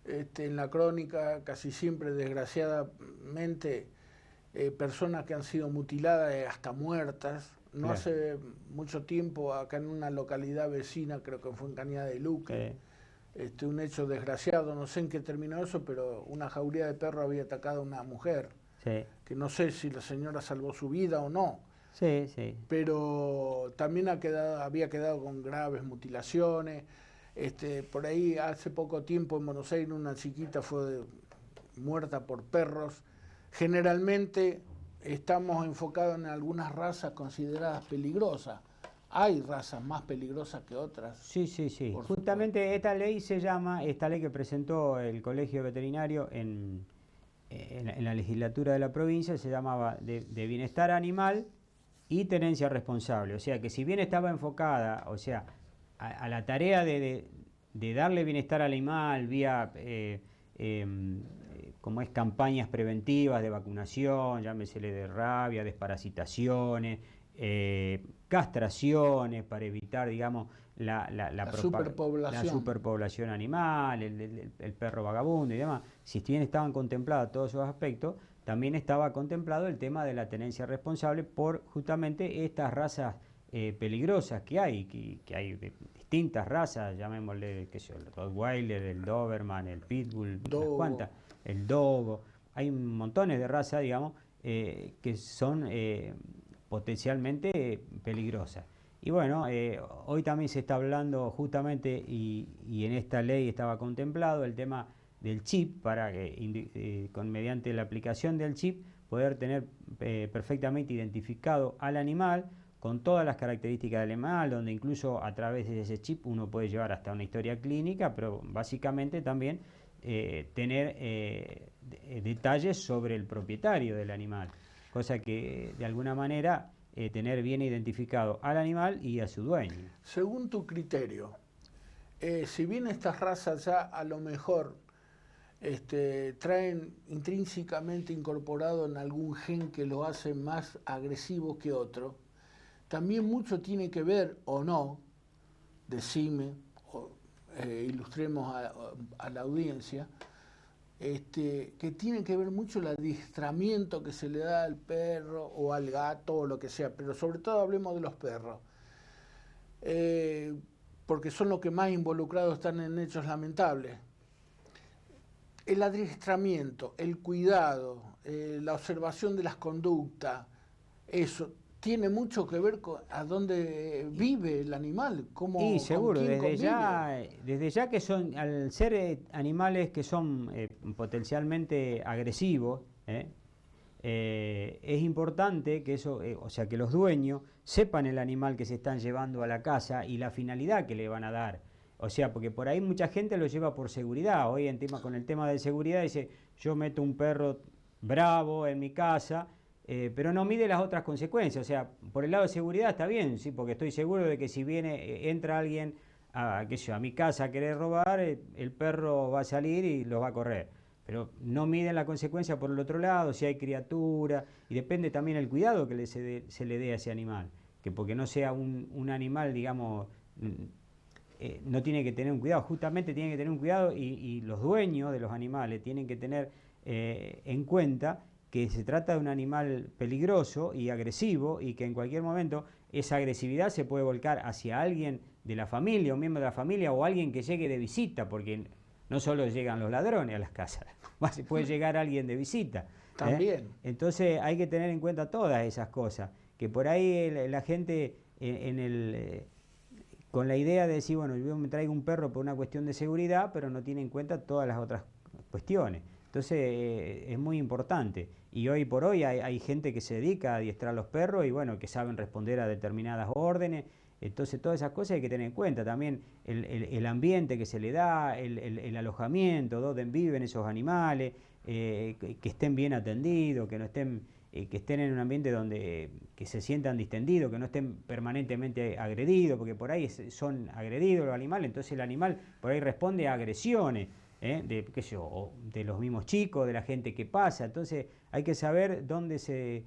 en la crónica casi siempre, desgraciadamente, personas que han sido mutiladas hasta muertas. No Claro. hace mucho tiempo, acá en una localidad vecina, creo que fue en Cañada de Luque, un hecho desgraciado, no sé en qué terminó eso, pero una jauría de perro había atacado a una mujer, Sí. que no sé si la señora salvó su vida o no, Sí, sí. pero también había quedado con graves mutilaciones. Por ahí hace poco tiempo en Buenos Aires una chiquita fue muerta por perros. Generalmente estamos enfocados en algunas razas consideradas peligrosas. Hay razas más peligrosas que otras. Sí, sí, sí. Justamente esta ley esta ley que presentó el Colegio Veterinario en la legislatura de la provincia, se llamaba de bienestar animal y tenencia responsable. O sea que si bien estaba enfocada, o sea, a la tarea de darle bienestar al animal vía como es campañas preventivas de vacunación, llámesele de rabia, desparasitaciones, castraciones para evitar, digamos, la superpoblación animal, el perro vagabundo y demás. Si bien estaban contemplados todos esos aspectos, también estaba contemplado el tema de la tenencia responsable por justamente estas razas peligrosas que hay, que hay de distintas razas, llamémosle, qué sé yo, el Rottweiler, el Doberman, el Pitbull, unas cuantas, el Dogo. Hay montones de razas, digamos, que son potencialmente peligrosas. Y bueno, hoy también se está hablando justamente, y en esta ley estaba contemplado el tema del chip, para que mediante la aplicación del chip poder tener perfectamente identificado al animal con todas las características del animal, donde incluso a través de ese chip uno puede llevar hasta una historia clínica, pero básicamente también tener detalles sobre el propietario del animal, cosa que de alguna manera tener bien identificado al animal y a su dueño. Según tu criterio, si bien estas razas ya a lo mejor traen intrínsecamente incorporado en algún gen que lo hace más agresivo que otro, también mucho tiene que ver, o no, decime, ilustremos a la audiencia, que tiene que ver mucho el adiestramiento que se le da al perro o al gato o lo que sea, pero sobre todo hablemos de los perros, porque son los que más involucrados están en hechos lamentables. El adiestramiento, el cuidado, la observación de las conductas, eso tiene mucho que ver con a dónde vive el animal, cómo, y seguro, con quién desde ya que son, al ser animales que son potencialmente agresivos, es importante que eso, o sea, que los dueños sepan el animal que se están llevando a la casa y la finalidad que le van a dar. O sea, porque por ahí mucha gente lo lleva por seguridad. Hoy con el tema de seguridad dice, yo meto un perro bravo en mi casa, pero no mide las otras consecuencias. O sea, por el lado de seguridad está bien, sí, porque estoy seguro de que si entra alguien a mi casa a querer robar, el perro va a salir y los va a correr. Pero no miden la consecuencia por el otro lado, si hay criatura, y depende también el cuidado que se le dé a ese animal, que porque no sea un animal, digamos, no tiene que tener un cuidado, justamente tiene que tener un cuidado y los dueños de los animales tienen que tener en cuenta que se trata de un animal peligroso y agresivo y que en cualquier momento esa agresividad se puede volcar hacia alguien de la familia, un miembro de la familia o alguien que llegue de visita, porque no solo llegan los ladrones a las casas, puede llegar alguien de visita. También. Entonces hay que tener en cuenta todas esas cosas, que por ahí la gente con la idea de decir, bueno, yo me traigo un perro por una cuestión de seguridad, pero no tiene en cuenta todas las otras cuestiones. Entonces es muy importante. Y hoy por hoy hay gente que se dedica a adiestrar los perros y bueno, que saben responder a determinadas órdenes. Entonces todas esas cosas hay que tener en cuenta. También el ambiente que se le da, el alojamiento, donde viven esos animales, que estén bien atendidos, que no estén, que estén en un ambiente donde que se sientan distendidos, que no estén permanentemente agredidos, porque por ahí son agredidos los animales, entonces el animal por ahí responde a agresiones. De, qué sé yo, de los mismos chicos, de la gente que pasa. Entonces hay que saber dónde se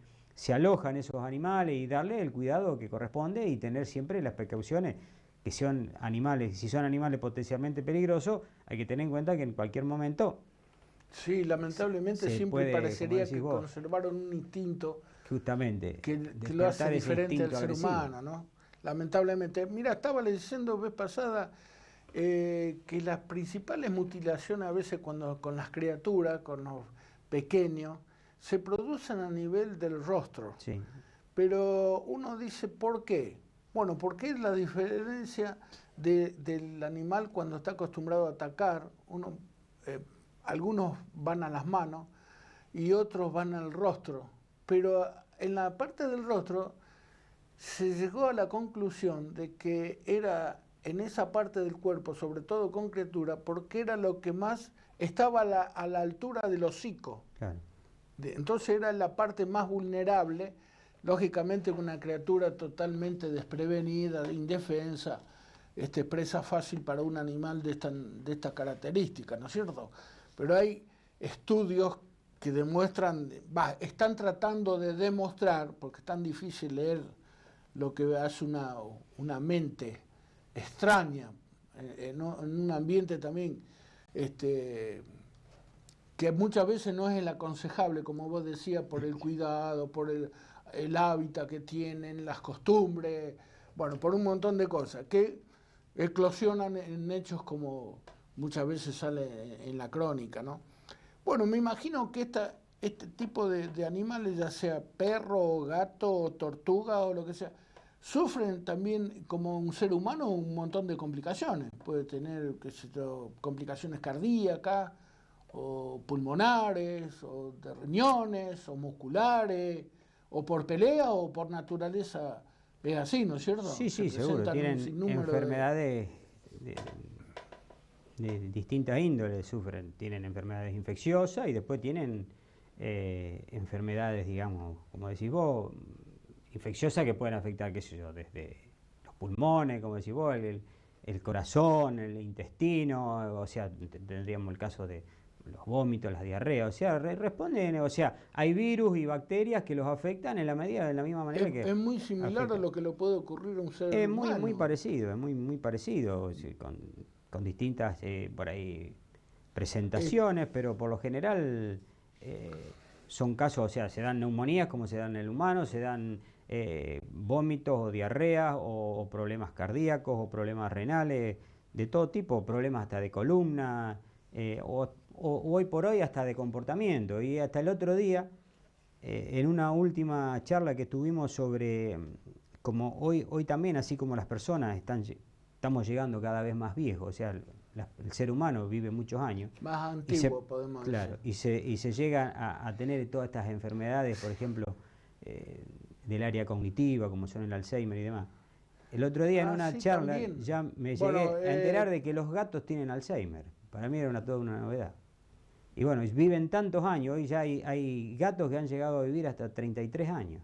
alojan esos animales y darle el cuidado que corresponde y tener siempre las precauciones que son animales. Si son animales potencialmente peligrosos, hay que tener en cuenta que en cualquier momento sí, lamentablemente se siempre puede, parecería que vos, conservaron un instinto justamente que lo hace diferente al ser agresivo. humano, ¿no? Lamentablemente. Mira, estaba leyendo vez pasada que las principales mutilaciones a veces cuando con las criaturas, con los pequeños, se producen a nivel del rostro. Sí. Pero uno dice, ¿por qué? Bueno, porque es la diferencia del animal cuando está acostumbrado a atacar. Algunos van a las manos y otros van al rostro. Pero en la parte del rostro se llegó a la conclusión de que era en esa parte del cuerpo, sobre todo con criatura, porque era lo que más estaba a la altura del hocico. Claro. Entonces era la parte más vulnerable, lógicamente una criatura totalmente desprevenida, indefensa, presa fácil para un animal de esta característica, ¿no es cierto? Pero hay estudios que demuestran, están tratando de demostrar, porque es tan difícil leer lo que hace una mente extraña, en un ambiente también que muchas veces no es el aconsejable, como vos decías, por el cuidado, por el hábitat que tienen, las costumbres, bueno, por un montón de cosas, que eclosionan en hechos como muchas veces sale en la crónica, ¿no? Bueno, me imagino que este tipo de animales, ya sea perro, gato, tortuga o lo que sea, sufren también como un ser humano un montón de complicaciones. Puede tener, qué sé yo, complicaciones cardíacas, o pulmonares, o de riñones, o musculares, o por pelea o por naturaleza. Es así, ¿no es cierto? Sí, sí, seguro. Tienen enfermedades de distintas índoles, sufren. Tienen enfermedades infecciosas y después tienen enfermedades, digamos, como decís vos, infecciosas que pueden afectar, qué sé yo, desde los pulmones, como decís vos, el corazón, el intestino, o sea, tendríamos el caso de los vómitos, las diarreas, o sea, responden, o sea, hay virus y bacterias que los afectan en la medida, de la misma manera que es muy similar afectan. a lo que le puede ocurrir a un ser Es humano. muy parecido, es muy parecido, o sea, con distintas, por ahí, presentaciones, pero por lo general son casos, o sea, se dan neumonías como se dan en el humano, se dan vómitos o diarreas o problemas cardíacos o problemas renales, de todo tipo, problemas hasta de columna, o hoy por hoy hasta de comportamiento. Y hasta el otro día, en una última charla que tuvimos sobre, como hoy también, así como las personas estamos llegando cada vez más viejos, o sea, el ser humano vive muchos años. Más antiguo, podemos decir. Claro, y se llega a tener todas estas enfermedades, por ejemplo, del área cognitiva, como son el Alzheimer y demás. El otro día en una charla también. ya me llegué a enterar de que los gatos tienen Alzheimer. Para mí era toda una novedad. Y bueno, viven tantos años, hoy ya hay gatos que han llegado a vivir hasta 33 años.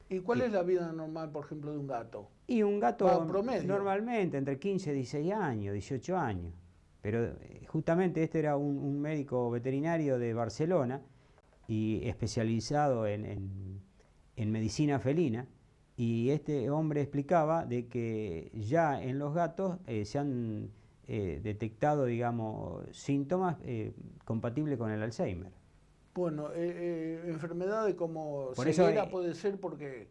¿Y cuál es la vida normal, por ejemplo, de un gato? Y un gato promedio, normalmente entre 15 y 16 años, 18 años. Pero justamente este era un médico veterinario de Barcelona y especializado en medicina felina. Y este hombre explicaba de que ya en los gatos se han detectado, digamos, síntomas compatibles con el Alzheimer. Bueno, enfermedades como Por eso ceguera puede ser porque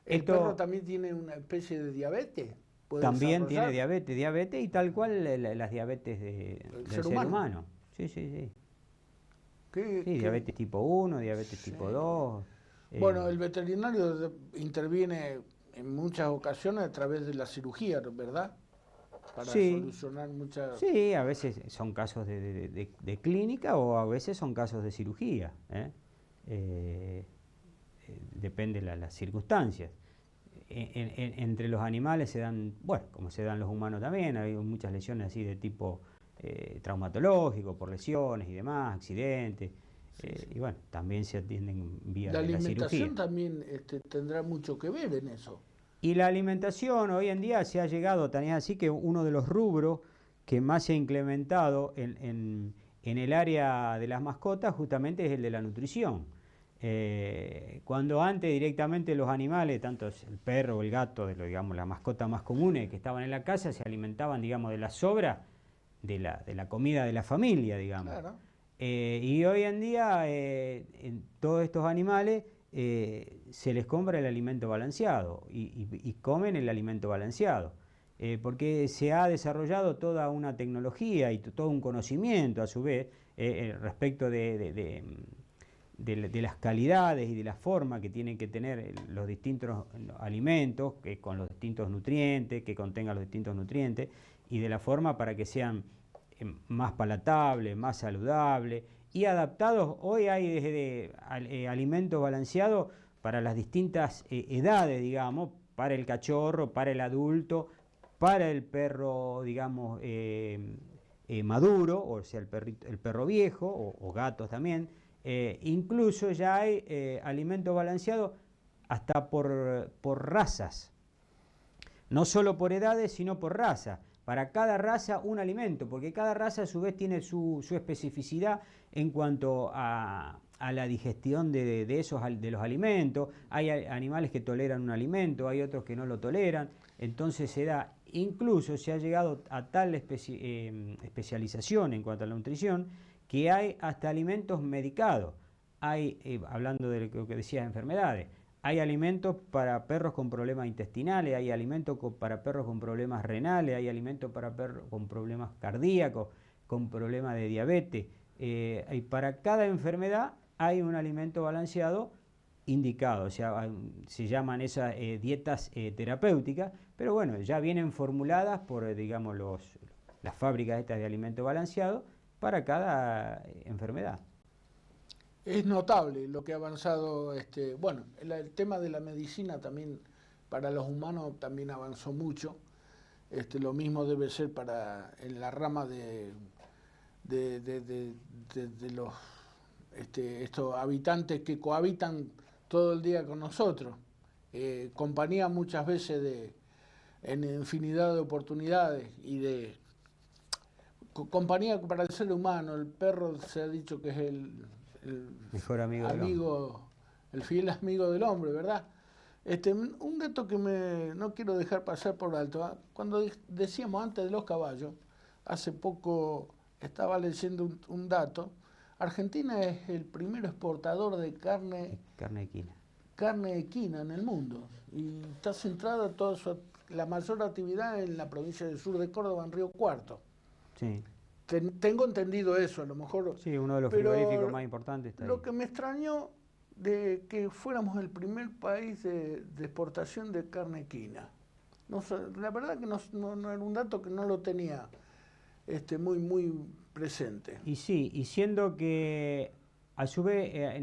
el perro esto también tiene una especie de diabetes, puede también tiene desarrollar diabetes y tal cual las diabetes el del ser ser humano. humano. Sí, sí, sí. Sí, ¿Qué? diabetes tipo 1, diabetes Sí. tipo 2. Bueno, el veterinario interviene en muchas ocasiones a través de la cirugía, ¿verdad? Para Sí, solucionar muchas... sí, a veces son casos de clínica o a veces son casos de cirugía. Eh, Depende de las circunstancias. Entre los animales se dan, bueno, como se dan los humanos también, hay muchas lesiones así de tipo traumatológico, por lesiones y demás, accidentes. Sí, sí. Y bueno, también se atienden vías La de la cirugía. alimentación también tendrá mucho que ver en eso. Y la alimentación hoy en día se ha llegado, tan es así que uno de los rubros que más se ha implementado en el área de las mascotas justamente es el de la nutrición. Cuando antes directamente los animales, tanto el perro o el gato, digamos, las mascotas más comunes que estaban en la casa, se alimentaban, digamos, de la sobra de la comida de la familia, digamos. Claro. Y hoy en día, en todos estos animales se les compra el alimento balanceado y comen el alimento balanceado. Porque se ha desarrollado toda una tecnología y todo un conocimiento a su vez respecto de las calidades y de la forma que tienen que tener los distintos alimentos, con los distintos nutrientes, que contengan los distintos nutrientes, y de la forma para que sean más palatables, más saludables y adaptados. Hoy hay desde alimentos balanceados para las distintas edades, digamos, para el cachorro, para el adulto, para el perro, digamos, maduro, o sea, el perro viejo, o gatos también. Incluso ya hay alimentos balanceados hasta por razas, no solo por edades, sino por raza. Para cada raza un alimento, porque cada raza a su vez tiene su especificidad en cuanto a la digestión de los alimentos. Hay animales que toleran un alimento, hay otros que no lo toleran. Entonces incluso se ha llegado a tal especialización en cuanto a la nutrición, que hay hasta alimentos medicados. Hay, hablando de lo que decías, enfermedades, hay alimentos para perros con problemas intestinales, hay alimentos para perros con problemas renales, hay alimentos para perros con problemas cardíacos, con problemas de diabetes. Y para cada enfermedad hay un alimento balanceado indicado, o sea, se llaman esas dietas terapéuticas, pero bueno, ya vienen formuladas por, digamos, las fábricas estas de alimento balanceado para cada enfermedad. Es notable lo que ha avanzado, bueno, el tema de la medicina también para los humanos también avanzó mucho. Lo mismo debe ser en la rama de los estos habitantes que cohabitan todo el día con nosotros. Compañía muchas veces en infinidad de oportunidades y de compañía para el ser humano. El perro se ha dicho que es el Mejor amigo del hombre. el fiel amigo del hombre, ¿verdad? Un dato que no quiero dejar pasar por alto. ¿Eh? Cuando decíamos antes de los caballos, hace poco estaba leyendo un dato. Argentina es el primer exportador de Carne equina. carne equina en el mundo y está centrada la mayor actividad en la provincia del sur de Córdoba, en Río Cuarto. Sí. Tengo entendido eso, a lo mejor. Sí, uno de los frigoríficos más importantes está ahí. Lo que me extrañó de que fuéramos el primer país de exportación de carne equina. No sé, la verdad que no era un dato que no lo tenía muy presente. Y sí, y siendo que a su vez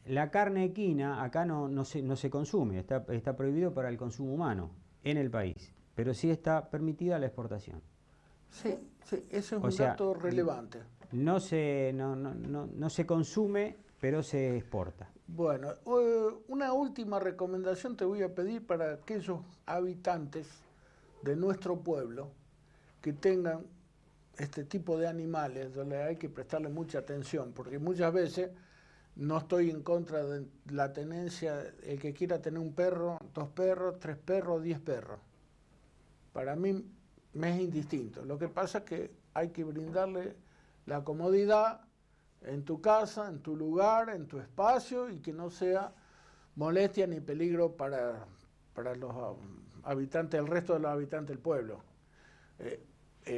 la carne equina acá no se consume, está prohibido para el consumo humano en el país, pero sí está permitida la exportación. Sí, ese es O un sea, dato relevante. no se consume, pero se exporta. Bueno, una última recomendación te voy a pedir para aquellos habitantes de nuestro pueblo que tengan este tipo de animales, donde hay que prestarle mucha atención, porque muchas veces No estoy en contra de la tenencia, el que quiera tener un perro, 2 perros, 3 perros, 10 perros. Para mí me es indistinto. Lo que pasa es que hay que brindarle la comodidad en tu casa, en tu lugar, en tu espacio, y que no sea molestia ni peligro para los habitantes, el resto de los habitantes del pueblo.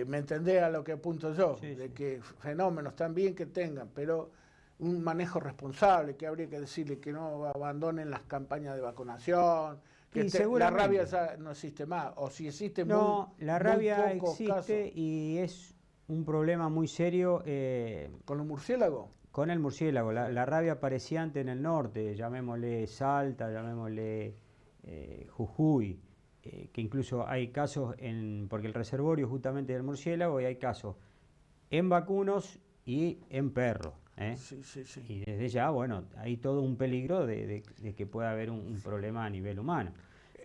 ¿Me entendés a lo que apunto yo? Sí, de sí. que fenómenos también que tengan, pero un manejo responsable, que habría que decirle que no abandonen las campañas de vacunación, que Y la rabia seguramente. ya no existe más, o si existe muy, No, la muy rabia pocos casos. existe y es un problema muy serio ¿Con los murciélagos? con el murciélago. La rabia aparecía antes en el norte, llamémosle Salta, llamémosle Jujuy, que incluso hay casos, porque el reservorio es justamente del murciélago, y hay casos en vacunos y en perros. Sí, sí, sí. Y desde ya, bueno, hay todo un peligro de que pueda haber un problema a nivel humano.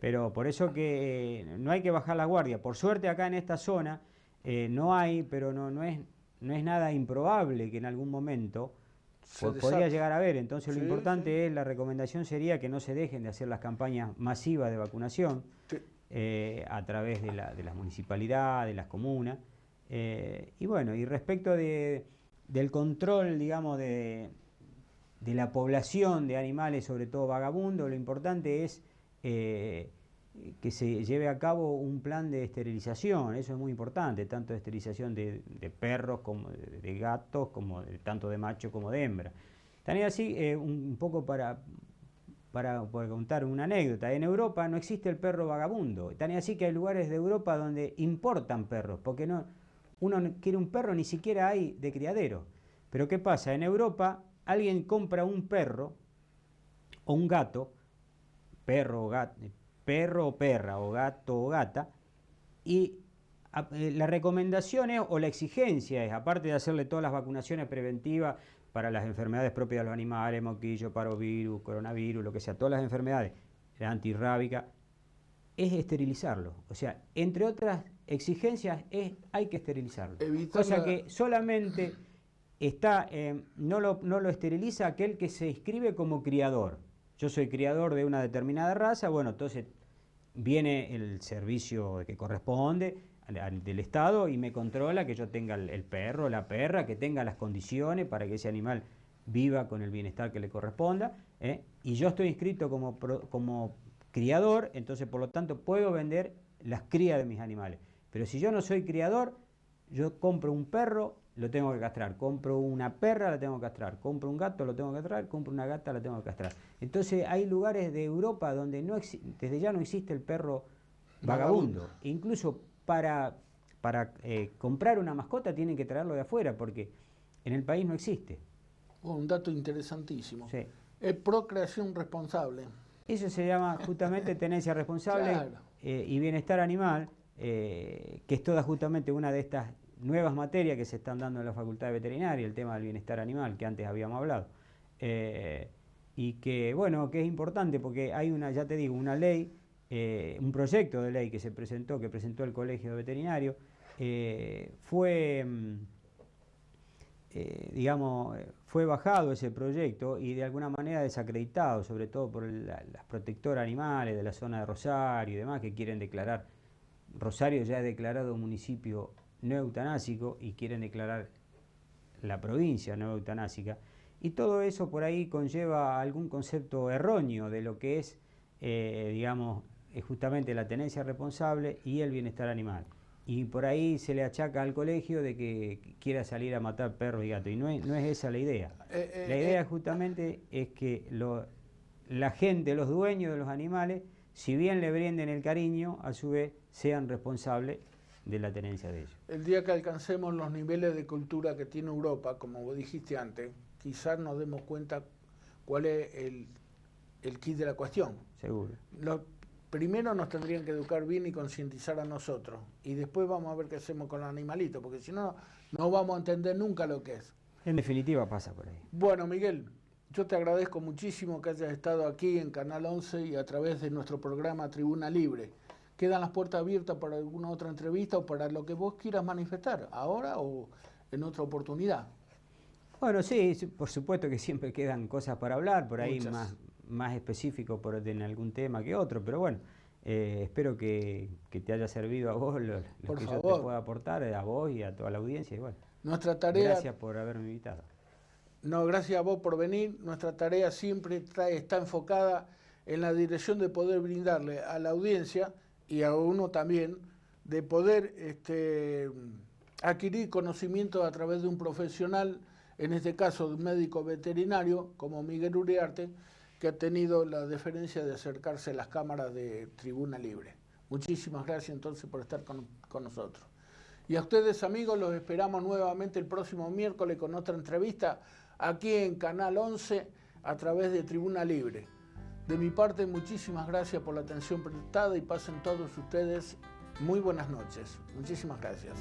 Pero por eso que no hay que bajar la guardia. Por suerte acá en esta zona no hay, pero no es nada improbable que en algún momento Se podría desata. llegar a haber. Entonces lo Sí, sí. importante es, la recomendación sería que no se dejen de hacer las campañas masivas de vacunación Sí. a través de las municipalidades, de las comunas. Y bueno, y respecto del control, digamos, de la población de animales, sobre todo vagabundos, lo importante es que se lleve a cabo un plan de esterilización. Eso es muy importante, tanto de esterilización de perros como de gatos, como tanto de macho como de hembra. También así, un poco para contar una anécdota, en Europa no existe el perro vagabundo. Tan así que hay lugares de Europa donde importan perros, porque uno quiere un perro, ni siquiera hay de criadero. Pero ¿qué pasa? En Europa alguien compra un perro o un gato, perro o perra, o gato o gata, y la recomendación es, o la exigencia es, aparte de hacerle todas las vacunaciones preventivas para las enfermedades propias de los animales, moquillo, parvovirus, coronavirus, lo que sea, todas las enfermedades, la antirrábica, es esterilizarlo. O sea, entre otras exigencias, hay que esterilizarlo. Evitar Cosa la... que solamente no lo esteriliza aquel que se inscribe como criador. Yo soy criador de una determinada raza, bueno, entonces viene el servicio que corresponde del Estado y me controla que yo tenga el perro, la perra, que tenga las condiciones para que ese animal viva con el bienestar que le corresponda, y yo estoy inscrito como criador, entonces por lo tanto puedo vender las crías de mis animales. Pero si yo no soy criador, yo compro un perro, lo tengo que castrar, compro una perra, la tengo que castrar, compro un gato, lo tengo que castrar, compro una gata, la tengo que castrar. Entonces hay lugares de Europa donde desde ya no existe el perro vagabundo. Incluso para comprar una mascota tienen que traerlo de afuera, porque en el país no existe. Un dato interesantísimo. Sí. Procreación responsable. Eso se llama justamente tenencia responsable Claro. y bienestar animal, que es toda justamente una de estas nuevas materias que se están dando en la Facultad de Veterinaria, el tema del bienestar animal que antes habíamos hablado. Y que, bueno, que es importante porque hay ya te digo, una ley, un proyecto de ley que presentó el Colegio de Veterinario, fue bajado ese proyecto y de alguna manera desacreditado, sobre todo por las protectoras animales de la zona de Rosario y demás, que quieren declarar, Rosario ya es declarado municipio no eutanásico y quieren declarar la provincia no eutanásica, y todo eso por ahí conlleva algún concepto erróneo de lo que es, justamente la tenencia responsable y el bienestar animal. Y por ahí se le achaca al colegio de que quiera salir a matar perros y gatos, y no es esa la idea. La idea justamente es que la gente, los dueños de los animales, si bien le brinden el cariño, a su vez sean responsables de la tenencia de ellos. El día que alcancemos los niveles de cultura que tiene Europa, como vos dijiste antes, quizás nos demos cuenta cuál es el kit de la cuestión. Seguro. Primero nos tendrían que educar bien y concientizar a nosotros, y después vamos a ver qué hacemos con los animalitos, porque si no, no vamos a entender nunca lo que es. En definitiva pasa por ahí. Bueno, Miguel, yo te agradezco muchísimo que hayas estado aquí en Canal 11 y a través de nuestro programa Tribuna Libre. Quedan las puertas abiertas para alguna otra entrevista o para lo que vos quieras manifestar, ahora o en otra oportunidad. Bueno, sí, por supuesto que siempre quedan cosas para hablar, por ahí Muchas. más específico en algún tema que otro, pero bueno, espero que te haya servido a vos lo Por que yo te favor. pueda aportar, a vos y a toda la audiencia. Y bueno, Nuestra tarea, gracias por haberme invitado. no, gracias a vos por venir. Nuestra tarea siempre está enfocada en la dirección de poder brindarle a la audiencia y a uno también de poder adquirir conocimiento a través de un profesional, en este caso de un médico veterinario como Miguel Uriarte, que ha tenido la deferencia de acercarse a las cámaras de Tribuna Libre. Muchísimas gracias entonces por estar con nosotros. Y a ustedes, amigos, los esperamos nuevamente el próximo miércoles con otra entrevista aquí en Canal 11 a través de Tribuna Libre. De mi parte, muchísimas gracias por la atención prestada y pasen todos ustedes muy buenas noches. Muchísimas gracias.